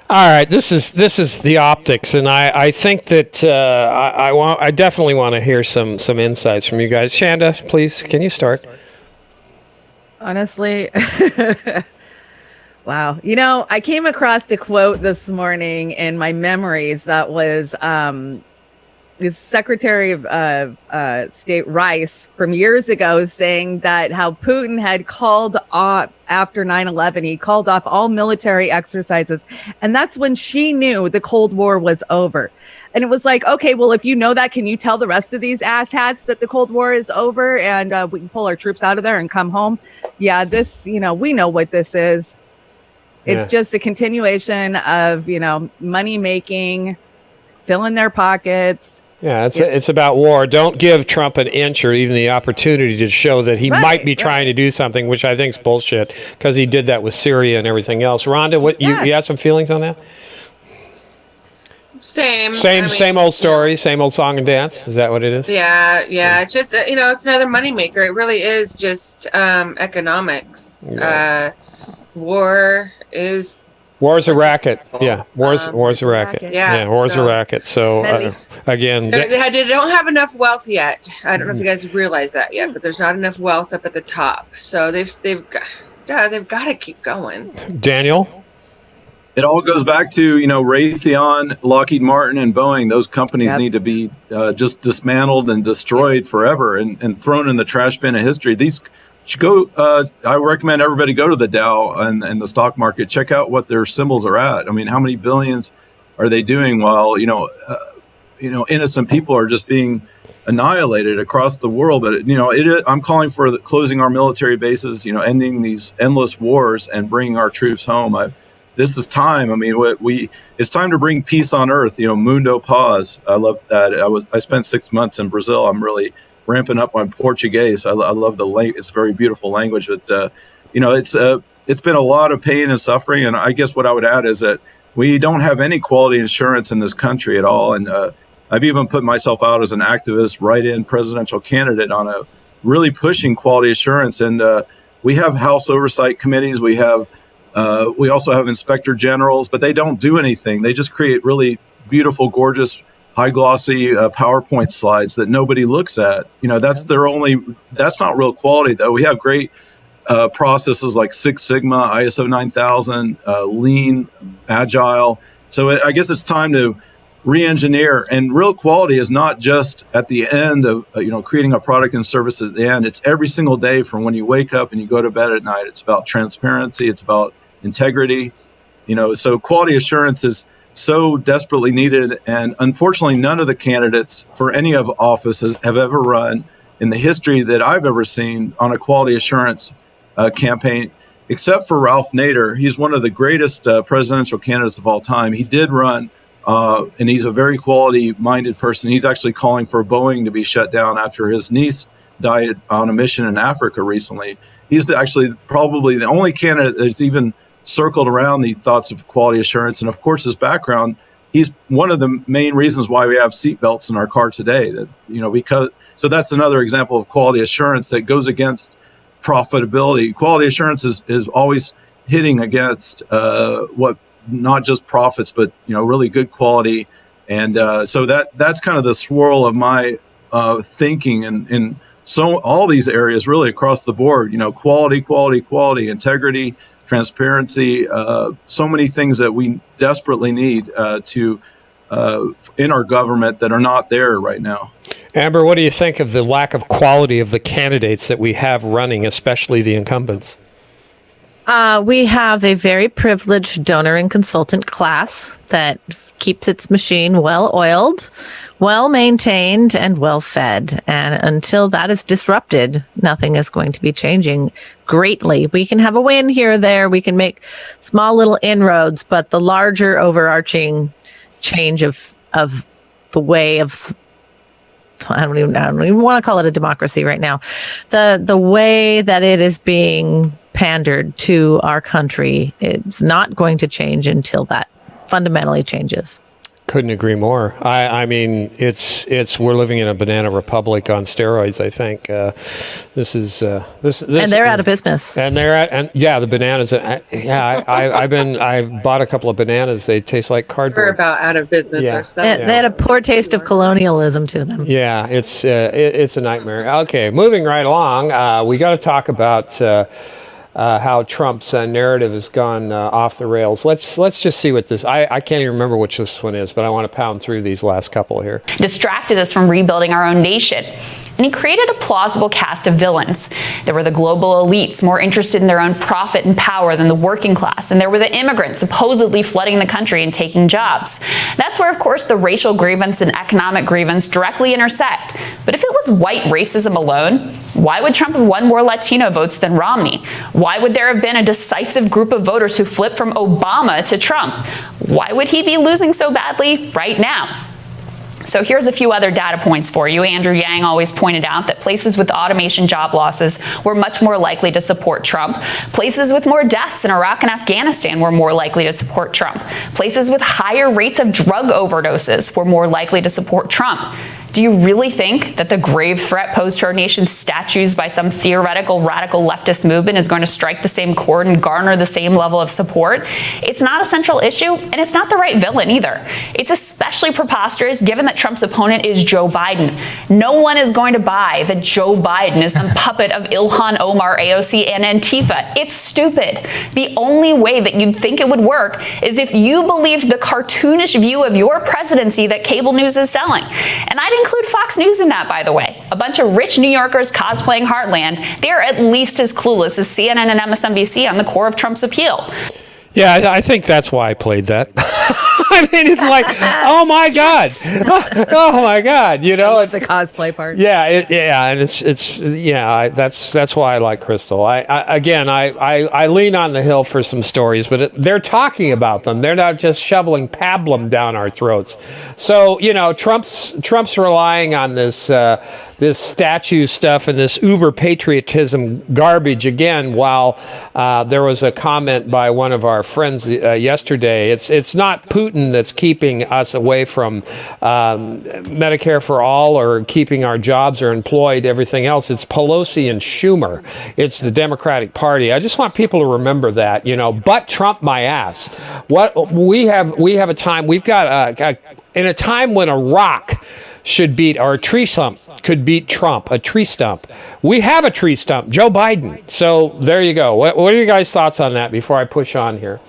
All right, this is the optics, and I think that I definitely want to hear some insights from you guys. Shanda, please, can you start? Honestly, wow. I came across a quote this morning in my memories that was the Secretary of State Rice from years ago saying that how Putin had called off after 9/11, he called off all military exercises. And that's when she knew the Cold War was over. And it was like, okay, well, if you know that, can you tell the rest of these asshats that the Cold War is over and we can pull our troops out of there and come home? Yeah, this, we know what this is. It's just a continuation of, money making, filling their pockets. Yeah, it's about war. Don't give Trump an inch or even the opportunity to show that he might be trying to do something, which I think is bullshit, because he did that with Syria and everything else. Rhonda, you have some feelings on that? Same old story, same old song and dance. Is that what it is? Yeah. It's just it's another moneymaker. It really is just economics. War's a racket. Yeah, war's a racket. Yeah, war's a racket. So again, they don't have enough wealth yet. I don't know if you guys realize that yet, but there's not enough wealth up at the top. So they've got to keep going. Daniel. It all goes back to, Raytheon, Lockheed Martin, and Boeing. Those companies need to be just dismantled and destroyed forever and thrown in the trash bin of history. These should go. I recommend everybody go to the Dow and the stock market. Check out what their symbols are at. I mean, how many billions are they doing while innocent people are just being annihilated across the world? But I'm calling for closing our military bases. Ending these endless wars and bringing our troops home. This is time. I mean, it's time to bring peace on earth. Mundo paz. I love that. I spent 6 months in Brazil. I'm really ramping up on Portuguese. I love the language. It's a very beautiful language, but it's been a lot of pain and suffering. And I guess what I would add is that we don't have any quality insurance in this country at all. And I've even put myself out as an activist, write-in presidential candidate on a really pushing quality assurance. And we have House oversight committees. We also have inspector generals, but they don't do anything. They just create really beautiful, gorgeous high glossy PowerPoint slides that nobody looks at. That's not real quality though. We have great processes like Six Sigma, ISO 9000, lean, agile. So I guess it's time to re-engineer, and real quality is not just at the end of creating a product and service at the end. It's every single day from when you wake up and you go to bed at night. It's about transparency, it's about integrity. So quality assurance is so desperately needed, and unfortunately none of the candidates for any of offices have ever run in the history that I've ever seen on a quality assurance campaign, except for Ralph Nader. He's one of the greatest presidential candidates of all time. He did run, and he's a very quality-minded person. He's actually calling for Boeing to be shut down after his niece died on a mission in Africa recently. He's actually probably the only candidate that's even circled around the thoughts of quality assurance. And of course, his background, he's one of the main reasons why we have seatbelts in our car today. So that's another example of quality assurance that goes against profitability. Quality assurance is always hitting against what not just profits, but really good quality. And so that's kind of the swirl of my thinking in so all these areas really across the board. Quality, integrity, transparency, so many things that we desperately need in our government that are not there right now. Amber, what do you think of the lack of quality of the candidates that we have running, especially the incumbents? We have a very privileged donor and consultant class that keeps its machine well oiled, well maintained, and well fed. And until that is disrupted, nothing is going to be changing greatly. We can have a win here or there. We can make small little inroads, but the larger overarching change of the way of, I don't even want to call it a democracy right now. The way that it is being pandered to our country, it's not going to change until that fundamentally changes. Couldn't agree more. I mean, we're living in a banana republic on steroids. I think this is, and they're out of business. And the bananas. I've bought a couple of bananas. They taste like cardboard. We're about out of business ourselves. They had a poor taste of colonialism to them. Yeah, it's a nightmare. Okay, moving right along. We got to talk about how Trump's narrative has gone off the rails. Let's just see what this. I can't even remember which this one is, but I want to pound through these last couple here. Distracted us from rebuilding our own nation. And he created a plausible cast of villains. There were the global elites more interested in their own profit and power than the working class. And there were the immigrants supposedly flooding the country and taking jobs. That's where, of course, the racial grievance and economic grievance directly intersect. But if it was white racism alone, why would Trump have won more Latino votes than Romney? Why would there have been a decisive group of voters who flipped from Obama to Trump? Why would he be losing so badly right now? So here's a few other data points for you. Andrew Yang always pointed out that places with automation job losses were much more likely to support Trump. Places with more deaths in Iraq and Afghanistan were more likely to support Trump. Places with higher rates of drug overdoses were more likely to support Trump. Do you really think that the grave threat posed to our nation's statues by some theoretical radical leftist movement is going to strike the same chord and garner the same level of support? It's not a central issue, and it's not the right villain either. It's especially preposterous given that Trump's opponent is Joe Biden. No one is going to buy that Joe Biden is some puppet of Ilhan Omar, AOC, and Antifa. It's stupid. The only way that you'd think it would work is if you believed the cartoonish view of your presidency that cable news is selling. And I'd include Fox News in that, by the way. A bunch of rich New Yorkers cosplaying Heartland. They're at least as clueless as CNN and MSNBC on the core of Trump's appeal. Yeah, I think that's why I played that. I mean, it's like, oh my God, oh my God, It's the cosplay part. Yeah, and that's why I like Crystal. I lean on the Hill for some stories, but they're talking about them. They're not just shoveling pablum down our throats. So Trump's relying on this statue stuff and this uber patriotism garbage again. While there was a comment by one of our our friends yesterday. It's not Putin that's keeping us away from Medicare for all or keeping our jobs or employed, everything else. It's Pelosi and Schumer. It's the Democratic Party. I just want people to remember that, but Trump my ass. What we have a time, we've got in a time when a rock should beat, or a tree stump could beat Trump, a tree stump. We have a tree stump, Joe Biden. So there you go. What are your guys' thoughts on that before I push on here?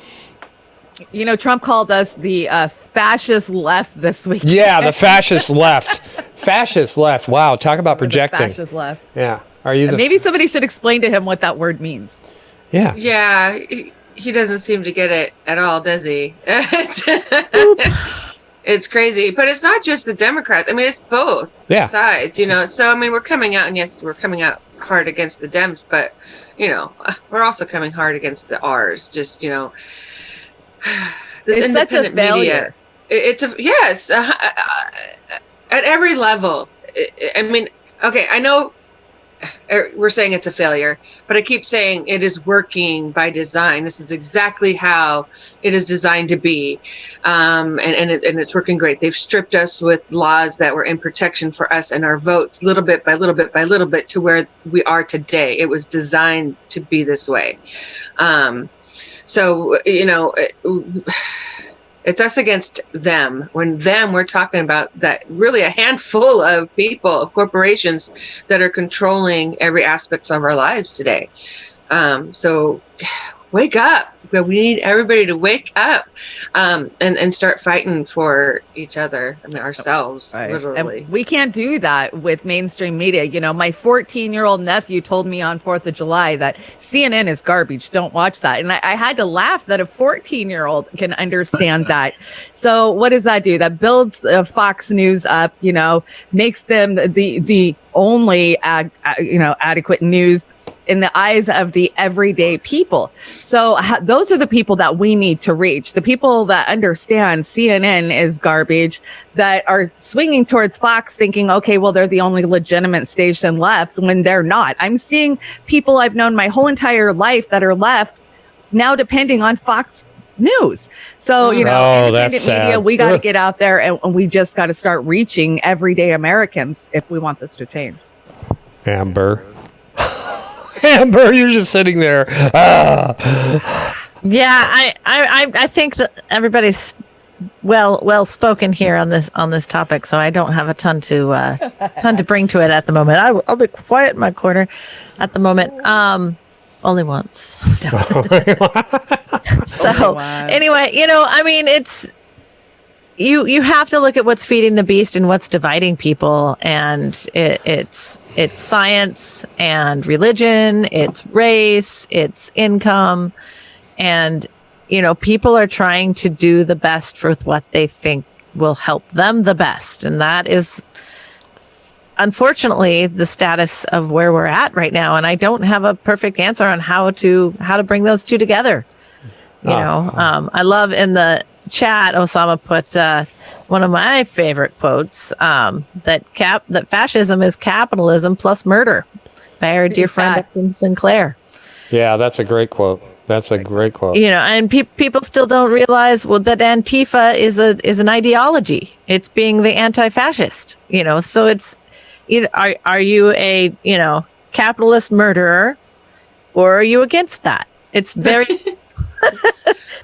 Trump called us the fascist left this week. Yeah, the fascist left. Fascist left. Wow, talk about projecting. Fascist left. Yeah. Are you? Maybe somebody should explain to him what that word means. Yeah. Yeah, he doesn't seem to get it at all, does he? It's crazy, but it's not just the Democrats. I mean, it's both sides, So, I mean, we're coming out, and yes, we're coming out hard against the Dems, but, we're also coming hard against the R's. Just, this it's such a failure. Media. At every level. I mean, okay, I know we're saying it's a failure, but I keep saying it is working by design. This is exactly how it is designed to be, and it's working great. They've stripped us with laws that were in protection for us and our votes, little bit by little bit by little bit, to where we are today. It was designed to be this way. So it's us against them. When we're talking about that really a handful of people, of corporations that are controlling every aspect of our lives today. So wake up. We need everybody to wake up and start fighting for each other. I mean, ourselves, literally. And we can't do that with mainstream media. My 14-year-old nephew told me on 4th of July that CNN is garbage. Don't watch that. And I had to laugh that a 14-year-old can understand that. So what does that do? That builds Fox News up, makes them the only, adequate news in the eyes of the everyday people. So those are the people that we need to reach. The people that understand CNN is garbage, that are swinging towards Fox thinking, okay, well, they're the only legitimate station left, when they're not. I'm seeing people I've known my whole entire life that are left now depending on Fox News. So, independent media, we got to get out there, and we just got to start reaching everyday Americans if we want this to change. Amber, you're just sitting there. Yeah, I think that everybody's well spoken here on this topic, so I don't have a ton to bring to it at the moment. I'll be quiet in my corner at the moment. Only once. So anyway, I mean, it's you have to look at what's feeding the beast and what's dividing people, and it's science and religion, it's race, it's income, and people are trying to do the best with what they think will help them the best, and that is unfortunately the status of where we're at right now. And I don't have a perfect answer on how to bring those two together. I love in the chat, Osama put one of my favorite quotes, that fascism is capitalism plus murder, by our dear friend Upton Sinclair. Yeah, that's a great quote. And people still don't realize that Antifa is an ideology. It's being the anti-fascist. So it's either are you a capitalist murderer, or are you against that? It's very.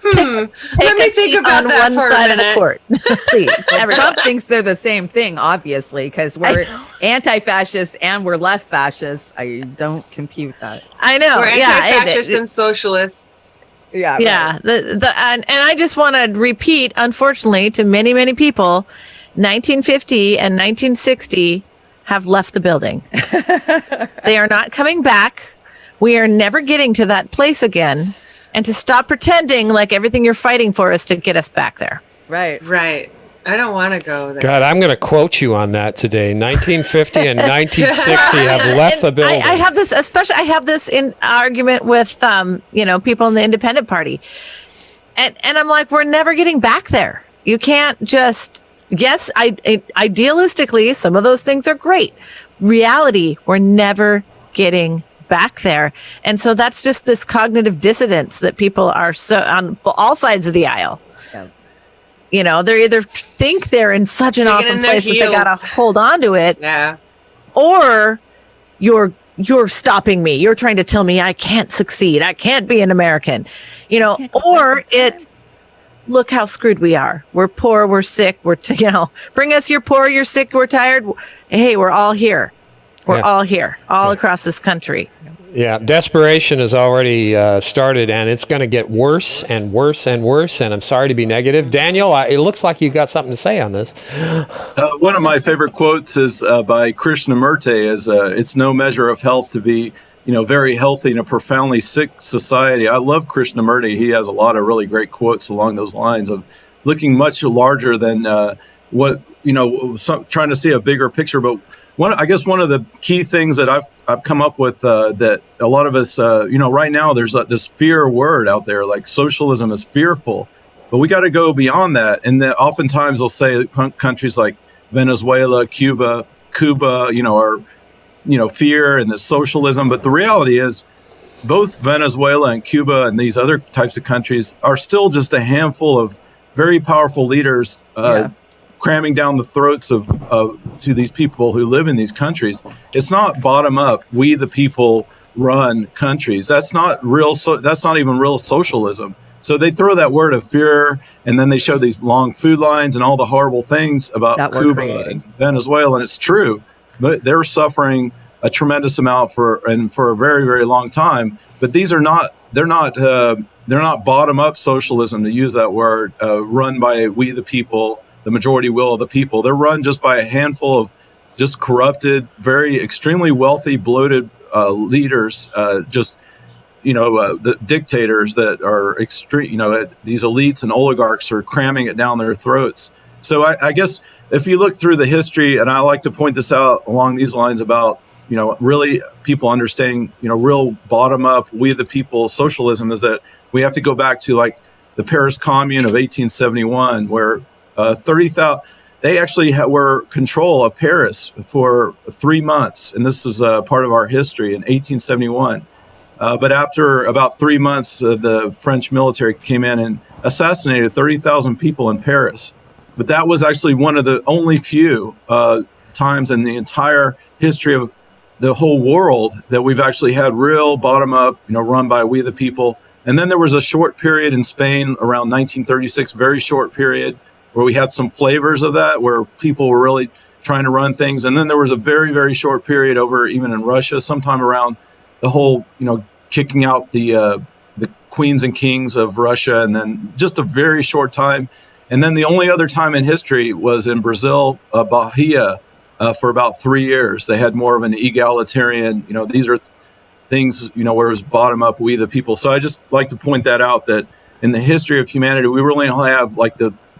Let me think about that for a minute. Of the court. Please. Trump thinks they're the same thing, obviously, because we're anti-fascists and we're left fascists. I don't compute that. I know. We're anti-fascists and socialists. Yeah. Yeah. And I just want to repeat, unfortunately, to many, many people, 1950 and 1960 have left the building. They are not coming back. We are never getting to that place again. And to stop pretending like everything you're fighting for is to get us back there. Right. I don't want to go there. God, I'm going to quote you on that today. 1950 and 1960 have left the building. I have this in argument with people in the independent party. And I'm like, we're never getting back there. You can't just, yes, idealistically, some of those things are great. Reality, we're never getting back there. And so that's just this cognitive dissonance that people are so on all sides of the aisle. Yeah. You know, they either think they're in such an Digging awesome in their place that they heels. gotta hold on to it, Yeah. or you're stopping me. You're trying to tell me I can't succeed. I can't be an American. You know, or it's look how screwed we are. We're poor, we're sick, bring us your poor, you're sick, we're tired. Hey, we're all here. We're all here, all across this country. Yeah, desperation has already started, and it's going to get worse and worse and worse. And I'm sorry to be negative, Daniel. It looks like you've got something to say on this. One of my favorite quotes is by Krishnamurti: "Is it's no measure of health to be, very healthy in a profoundly sick society." I love Krishnamurti. He has a lot of really great quotes along those lines of looking much larger than trying to see a bigger picture. But one of the key things that I've come up with that a lot of us, right now there's this fear word out there, like socialism is fearful, but we got to go beyond that. And that oftentimes they'll say countries like Venezuela, Cuba, are, fear and the socialism. But the reality is both Venezuela and Cuba and these other types of countries are still just a handful of very powerful leaders cramming down the throats to these people who live in these countries. It's not bottom up. We the people run countries. That's not real. That's not even real socialism. So they throw that word of fear, and then they show these long food lines and all the horrible things about Cuba and Venezuela, and it's true, but they're suffering a tremendous amount for a very, very long time. But these are not. They're not bottom up socialism, to use that word, run by we the people, the majority will of the people. They're run just by a handful of just corrupted, very extremely wealthy, bloated leaders, the dictators that are extreme, these elites and oligarchs are cramming it down their throats. So I guess if you look through the history, and I like to point this out along these lines about, really people understanding, real bottom up, we the people socialism, is that we have to go back to like the Paris Commune of 1871, where 30,000, they actually were control of Paris for 3 months. And this is part of our history in 1871. But after about 3 months, the French military came in and assassinated 30,000 people in Paris. But that was actually one of the only few times in the entire history of the whole world that we've actually had real bottom up, run by we the people. And then there was a short period in Spain around 1936, very short period, where we had some flavors of that, where people were really trying to run things. And then there was a very, very short period over even in Russia, sometime around the whole, kicking out the queens and kings of Russia, and then just a very short time. And then the only other time in history was in Brazil, Bahia, for about 3 years. They had more of an egalitarian, these are things, where it was bottom up, we the people. So I just like to point that out, that in the history of humanity, we really only have like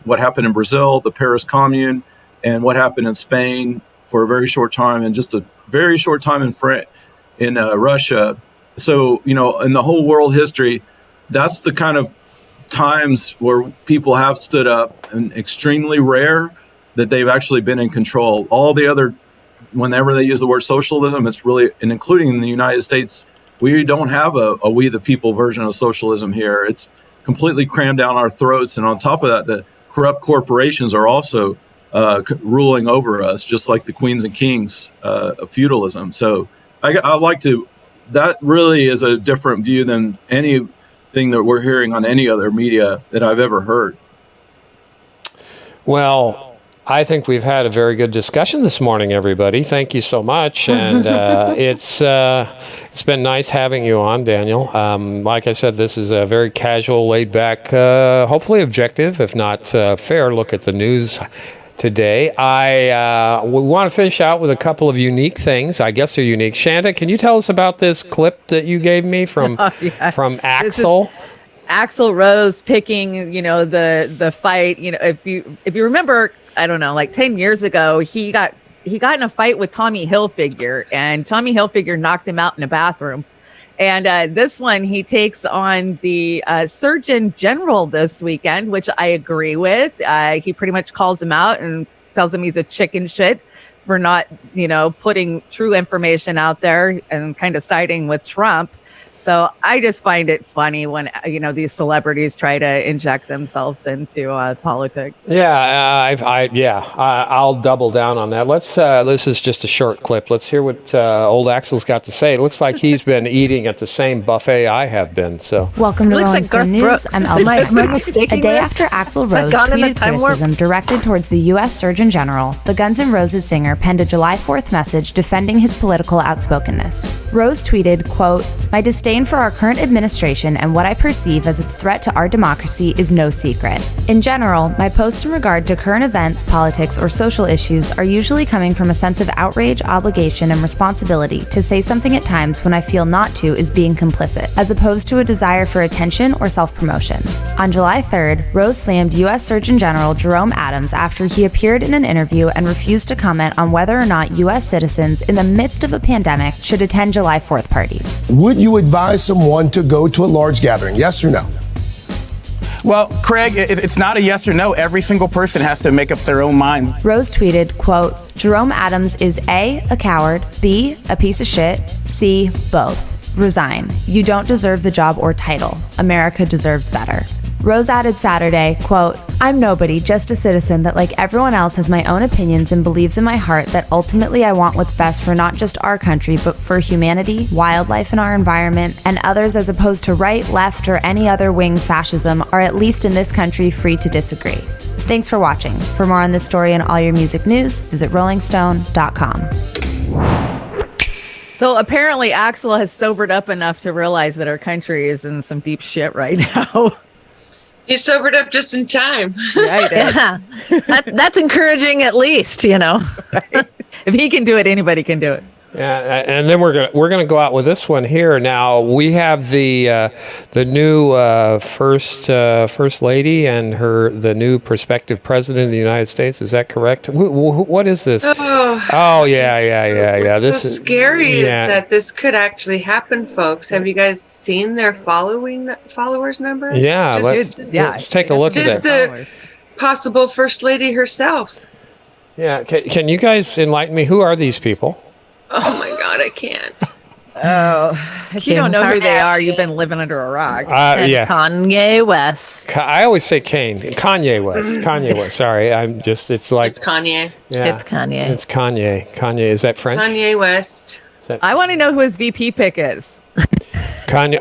what happened in Brazil, the Paris Commune, and what happened in Spain for a very short time, and just a very short time in Russia. So, in the whole world history, that's the kind of times where people have stood up, and extremely rare that they've actually been in control. All the other, whenever they use the word socialism, it's really, and including in the United States, we don't have a we the people version of socialism here. It's completely crammed down our throats. And on top of that, the corrupt corporations are also ruling over us, just like the queens and kings of feudalism. So I like to, that really is a different view than anything that we're hearing on any other media that I've ever heard. Well, I think we've had a very good discussion this morning, everybody. Thank you so much. And it's been nice having you on, Daniel. Like I said, this is a very casual, laid back, hopefully objective, if not fair look at the news today. We want to finish out with a couple of unique things. I guess they're unique. Shanda, can you tell us about this clip that you gave me from Axl? Axl Rose picking, the fight. If you remember, I don't know, like 10 years ago, he got in a fight with Tommy Hilfiger, and Tommy Hilfiger knocked him out in a bathroom. And this one, he takes on the Surgeon General this weekend, which I agree with. He pretty much calls him out and tells him he's a chicken shit for not, putting true information out there and kind of siding with Trump. So I just find it funny when, these celebrities try to inject themselves into politics. Yeah, I'll double down on that. This is just a short clip. Let's hear what old Axel's got to say. It looks like he's been eating at the same buffet I have been. So welcome to Rolling Stone News. I'm Elma. A day after Axl Rose tweeted criticism directed towards the U.S. Surgeon General, the Guns N' Roses singer penned a July 4th message defending his political outspokenness. Rose tweeted, quote, "My disdain for our current administration and what I perceive as its threat to our democracy is no secret. In general, my posts in regard to current events, politics, or social issues are usually coming from a sense of outrage, obligation, and responsibility to say something at times when I feel not to is being complicit, as opposed to a desire for attention or self-promotion." On July 3rd, Rose slammed U.S. Surgeon General Jerome Adams after he appeared in an interview and refused to comment on whether or not U.S. citizens in the midst of a pandemic should attend July 4th parties. Would you advise someone to go to a large gathering? Yes or no? Well, Craig, it's not a yes or no. Every single person has to make up their own mind. Rose tweeted, quote, "Jerome Adams is A, a coward, B, a piece of shit, C, both. Resign. You don't deserve the job or title. America deserves better." Rose added Saturday, quote, "I'm nobody, just a citizen that like everyone else has my own opinions and believes in my heart that ultimately I want what's best for not just our country, but for humanity, wildlife in our environment, and others as opposed to right, left, or any other wing fascism are at least in this country free to disagree." Thanks for watching. For more on this story and all your music news, visit rollingstone.com. So apparently Axl has sobered up enough to realize that our country is in some deep shit right now. He sobered up just in time. Right. Yeah. That's encouraging, at least, Right. If he can do it, anybody can do it. Yeah, and then we're gonna go out with this one here. Now we have the new first lady and the new prospective president of the United States. Is that correct? What is this? Oh yeah. This is scary. Is that this could actually happen, folks? Have you guys seen their followers numbers? Yeah, let's take a look at that. Just the possible first lady herself. Yeah, can you guys enlighten me? Who are these people? Oh my God, I can't. Oh, if you don't know who they are, you've been living under a rock. Yeah. Kanye West. I always say Kanye West. Kanye West. Sorry, it's like. It's Kanye. Yeah, It's Kanye. It's Kanye. Kanye, is that French? Kanye West. I want to know who his VP pick is. Kanye,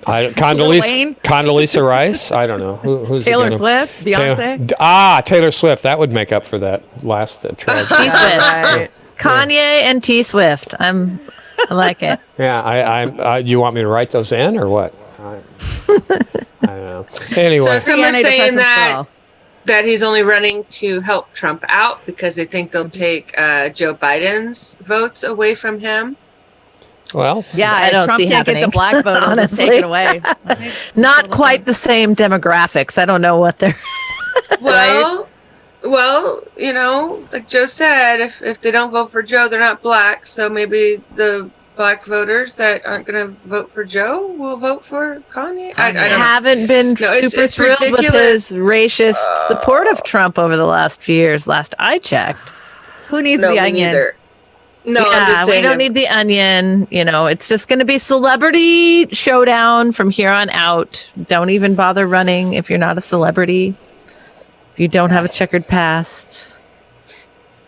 Condoleezza Rice. I don't know who's Taylor Swift, Beyonce. Taylor Swift. That would make up for that last tragedy. Right. Kanye and T Swift. I like it. Yeah, you want me to write those in or what? I don't know. Anyway, so some are saying that he's only running to help Trump out because they think they'll take Joe Biden's votes away from him. Well, yeah, I don't Trump see can't happening. Get the black vote, honestly. Take it away. Not quite the same demographics. I don't know what they're. Well, like Joe said, if they don't vote for Joe, they're not black. So maybe the black voters that aren't going to vote for Joe will vote for Kanye. I haven't been super thrilled with his racist support of Trump over the last few years. Last I checked. Who needs the onion? Neither. No, yeah, I'm just saying we don't need the onion. It's just going to be celebrity showdown from here on out. Don't even bother running if you're not a celebrity. If you don't have a checkered past.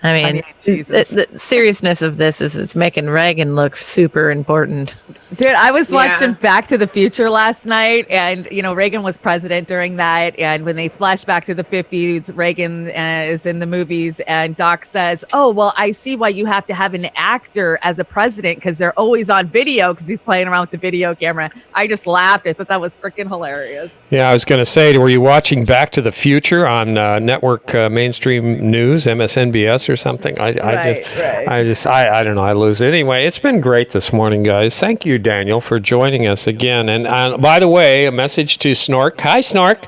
I mean, the seriousness of this is it's making Reagan look super important. Dude, I was watching Back to the Future last night, and Reagan was president during that. And when they flash back to the 50s, Reagan is in the movies, and Doc says, "Oh, well, I see why you have to have an actor as a president because they're always on video because he's playing around with the video camera." I just laughed. I thought that was freaking hilarious. Yeah, I was going to say, were you watching Back to the Future on network mainstream news, MSNBS or something? I don't know. I lose it. Anyway, it's been great this morning, guys. Thank you, Daniel, for joining us again. And by the way, a message to Snork. Hi, Snork.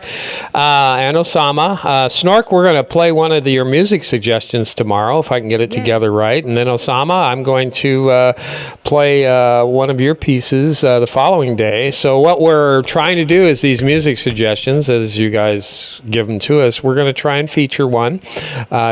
And Osama. Snork, we're going to play one of your music suggestions tomorrow, if I can get it together right. And then Osama, I'm going to play one of your pieces the following day. So what we're trying to do is these music suggestions, as you guys give them to us, we're going to try and feature one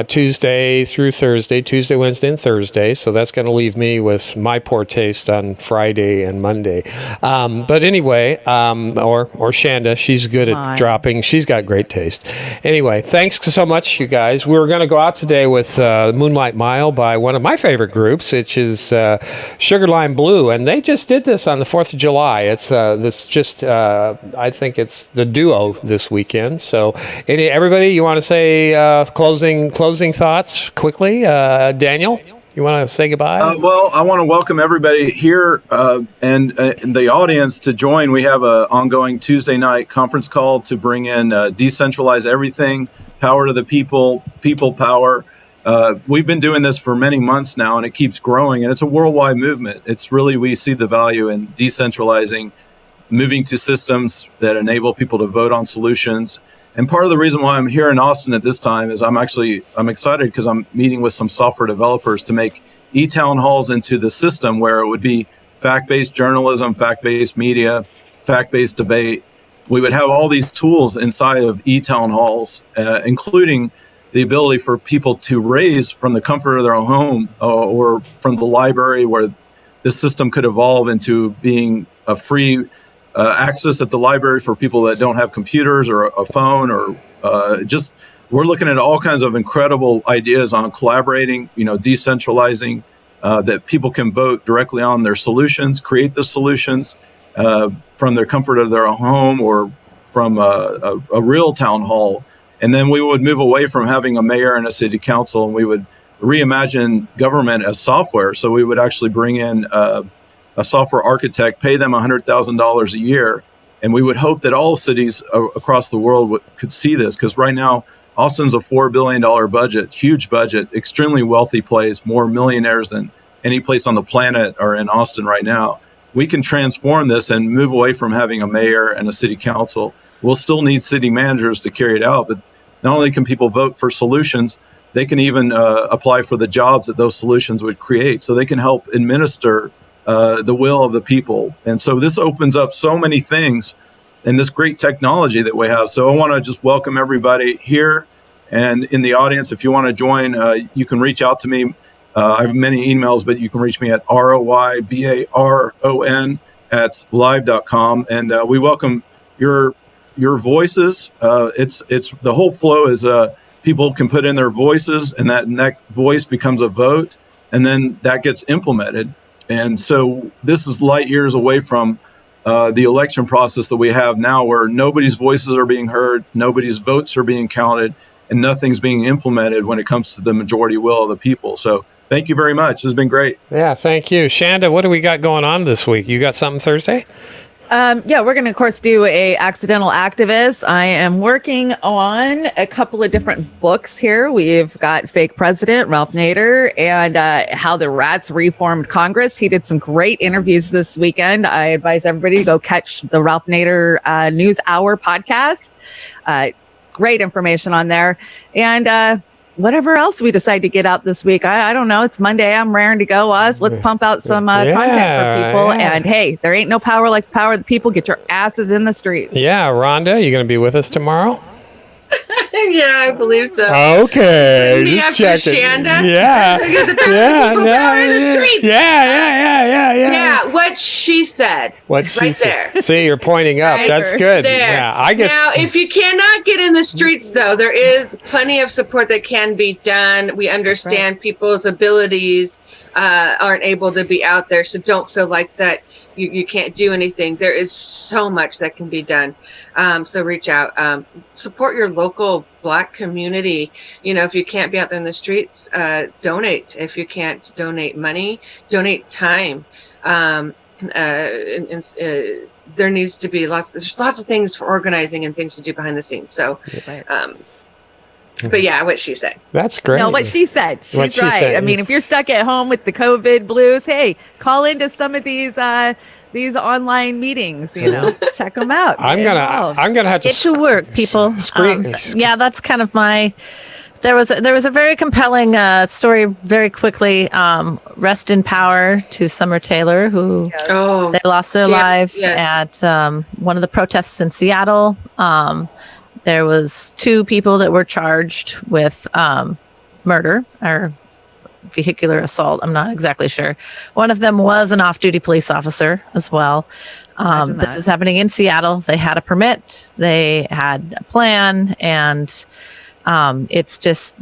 Tuesday through through Thursday, Tuesday, Wednesday, and Thursday. So that's going to leave me with my poor taste on Friday and Monday. But anyway, or Shanda, she's good at dropping. She's got great taste. Anyway, thanks so much, you guys. We were going to go out today with Moonlight Mile by one of my favorite groups, which is Sugar Lime Blue, and they just did this on the 4th of July. It's I think it's the duo this weekend. So, everybody, you want to say closing thoughts quickly? Daniel, you want to say goodbye? Well, I want to welcome everybody here and the audience to join. We have an ongoing Tuesday night conference call to bring in Decentralize Everything, Power to the People, People Power. We've been doing this for many months now, and it keeps growing, and it's a worldwide movement. It's really, we see the value in decentralizing, moving to systems that enable people to vote on solutions. And part of the reason why I'm here in Austin at this time is I'm excited because I'm meeting with some software developers to make e-town halls into the system where it would be fact-based journalism, fact-based media, fact-based debate. We would have all these tools inside of e-town halls, including the ability for people to raise from the comfort of their own home or from the library, where this system could evolve into being a free access at the library for people that don't have computers or a phone, or we're looking at all kinds of incredible ideas on collaborating, decentralizing, that people can vote directly on their solutions, create the solutions from their comfort of their own home or from a real town hall. And then we would move away from having a mayor and a city council, and we would reimagine government as software. So we would actually bring in a software architect, pay them $100,000 a year, and we would hope that all cities across the world could see this, because right now Austin's a $4 billion budget, huge budget, extremely wealthy place, more millionaires than any place on the planet are in Austin right now. We can transform this and move away from having a mayor and a city council. We'll still need city managers to carry it out, but not only can people vote for solutions, they can even apply for the jobs that those solutions would create, so they can help administer the will of the people. And so this opens up so many things in this great technology that we have. So I want to just welcome everybody here and in the audience. If you want to join, you can reach out to me. I have many emails, but you can reach me at roybaron@live.com. And we welcome your voices. It's the whole flow is people can put in their voices, and that voice becomes a vote, and then that gets implemented. And so this is light years away from the election process that we have now, where nobody's voices are being heard, nobody's votes are being counted, and nothing's being implemented when it comes to the majority will of the people. So thank you very much. This has been great. Yeah, thank you. Shanda, what do we got going on this week? You got something Thursday? Yeah, we're going to, of course, do a accidental activist. I am working on a couple of different books here. We've got Fake President, Ralph Nader, and How the Rats Reformed Congress. He did some great interviews this weekend. I advise everybody to go catch the Ralph Nader News Hour podcast. Great information on there. And whatever else we decide to get out this week. I don't know. It's Monday. I'm raring to go. Let's pump out some content for people. Yeah. And hey, there ain't no power like the power of the people. Get your asses in the streets. Yeah. Rhonda, you going to be with us tomorrow? Yeah, I believe so. Okay. Me just after checking. Shanda. Yeah. Yeah. In the streets. Yeah. What she said. What she right said. There. See, you're pointing up. Right That's good. there. Yeah. I guess. Now, if you cannot get in the streets, though, there is plenty of support that can be done. We understand people's abilities aren't able to be out there, so don't feel like that you can't do anything. There is so much that can be done. So reach out, support your local Black community. If you can't be out there in the streets, donate. If you can't donate money, donate time. There needs to be there's lots of things for organizing and things to do behind the scenes. So, but yeah, what she said. That's great. No, what she said. She's what she right. said. I mean, if you're stuck at home with the COVID blues, hey, call into some of these online meetings. Check them out. I'm gonna have to get to work, people. Yeah, that's kind of my. There was a very compelling story. Very quickly, rest in power to Summer Taylor, who they lost their life at one of the protests in Seattle. There was 2 people that were charged with murder or vehicular assault. I'm not exactly sure. One of them was an off-duty police officer as well. This is happening in Seattle. They had a permit, they had a plan, and it's just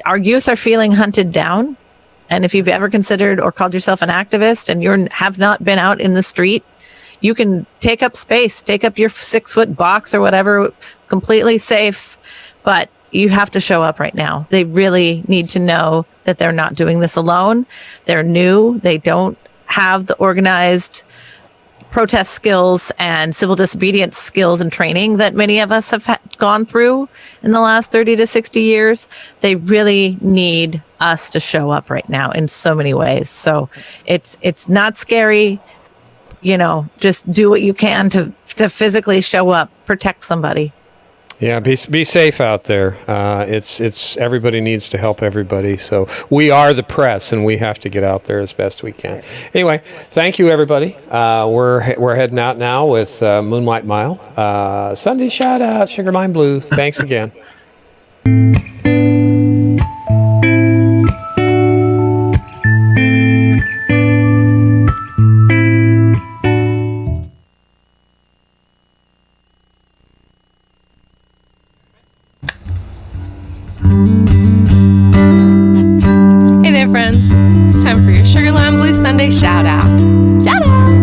our youth are feeling hunted down. And if you've ever considered or called yourself an activist and you have not been out in the street, you can take up space, take up your 6-foot box or whatever, completely safe, but you have to show up right now. They really need to know that they're not doing this alone. They're new. They don't have the organized protest skills and civil disobedience skills and training that many of us have gone through in the last 30 to 60 years. They really need us to show up right now in so many ways. So it's not scary. Just do what you can to physically show up, protect somebody. Yeah, be safe out there. It's everybody needs to help everybody. So we are the press, and we have to get out there as best we can. Anyway, thank you, everybody. We're heading out now with Moonlight Mile. Sunday shout out, Sugar Line Blue. Thanks again. Hey there, friends. It's time for your Sugar Lime Blue Sunday shout out. Shout out!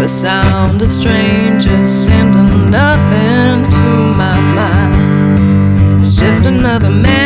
The sound of strangers sending nothing to my mind. It's just another man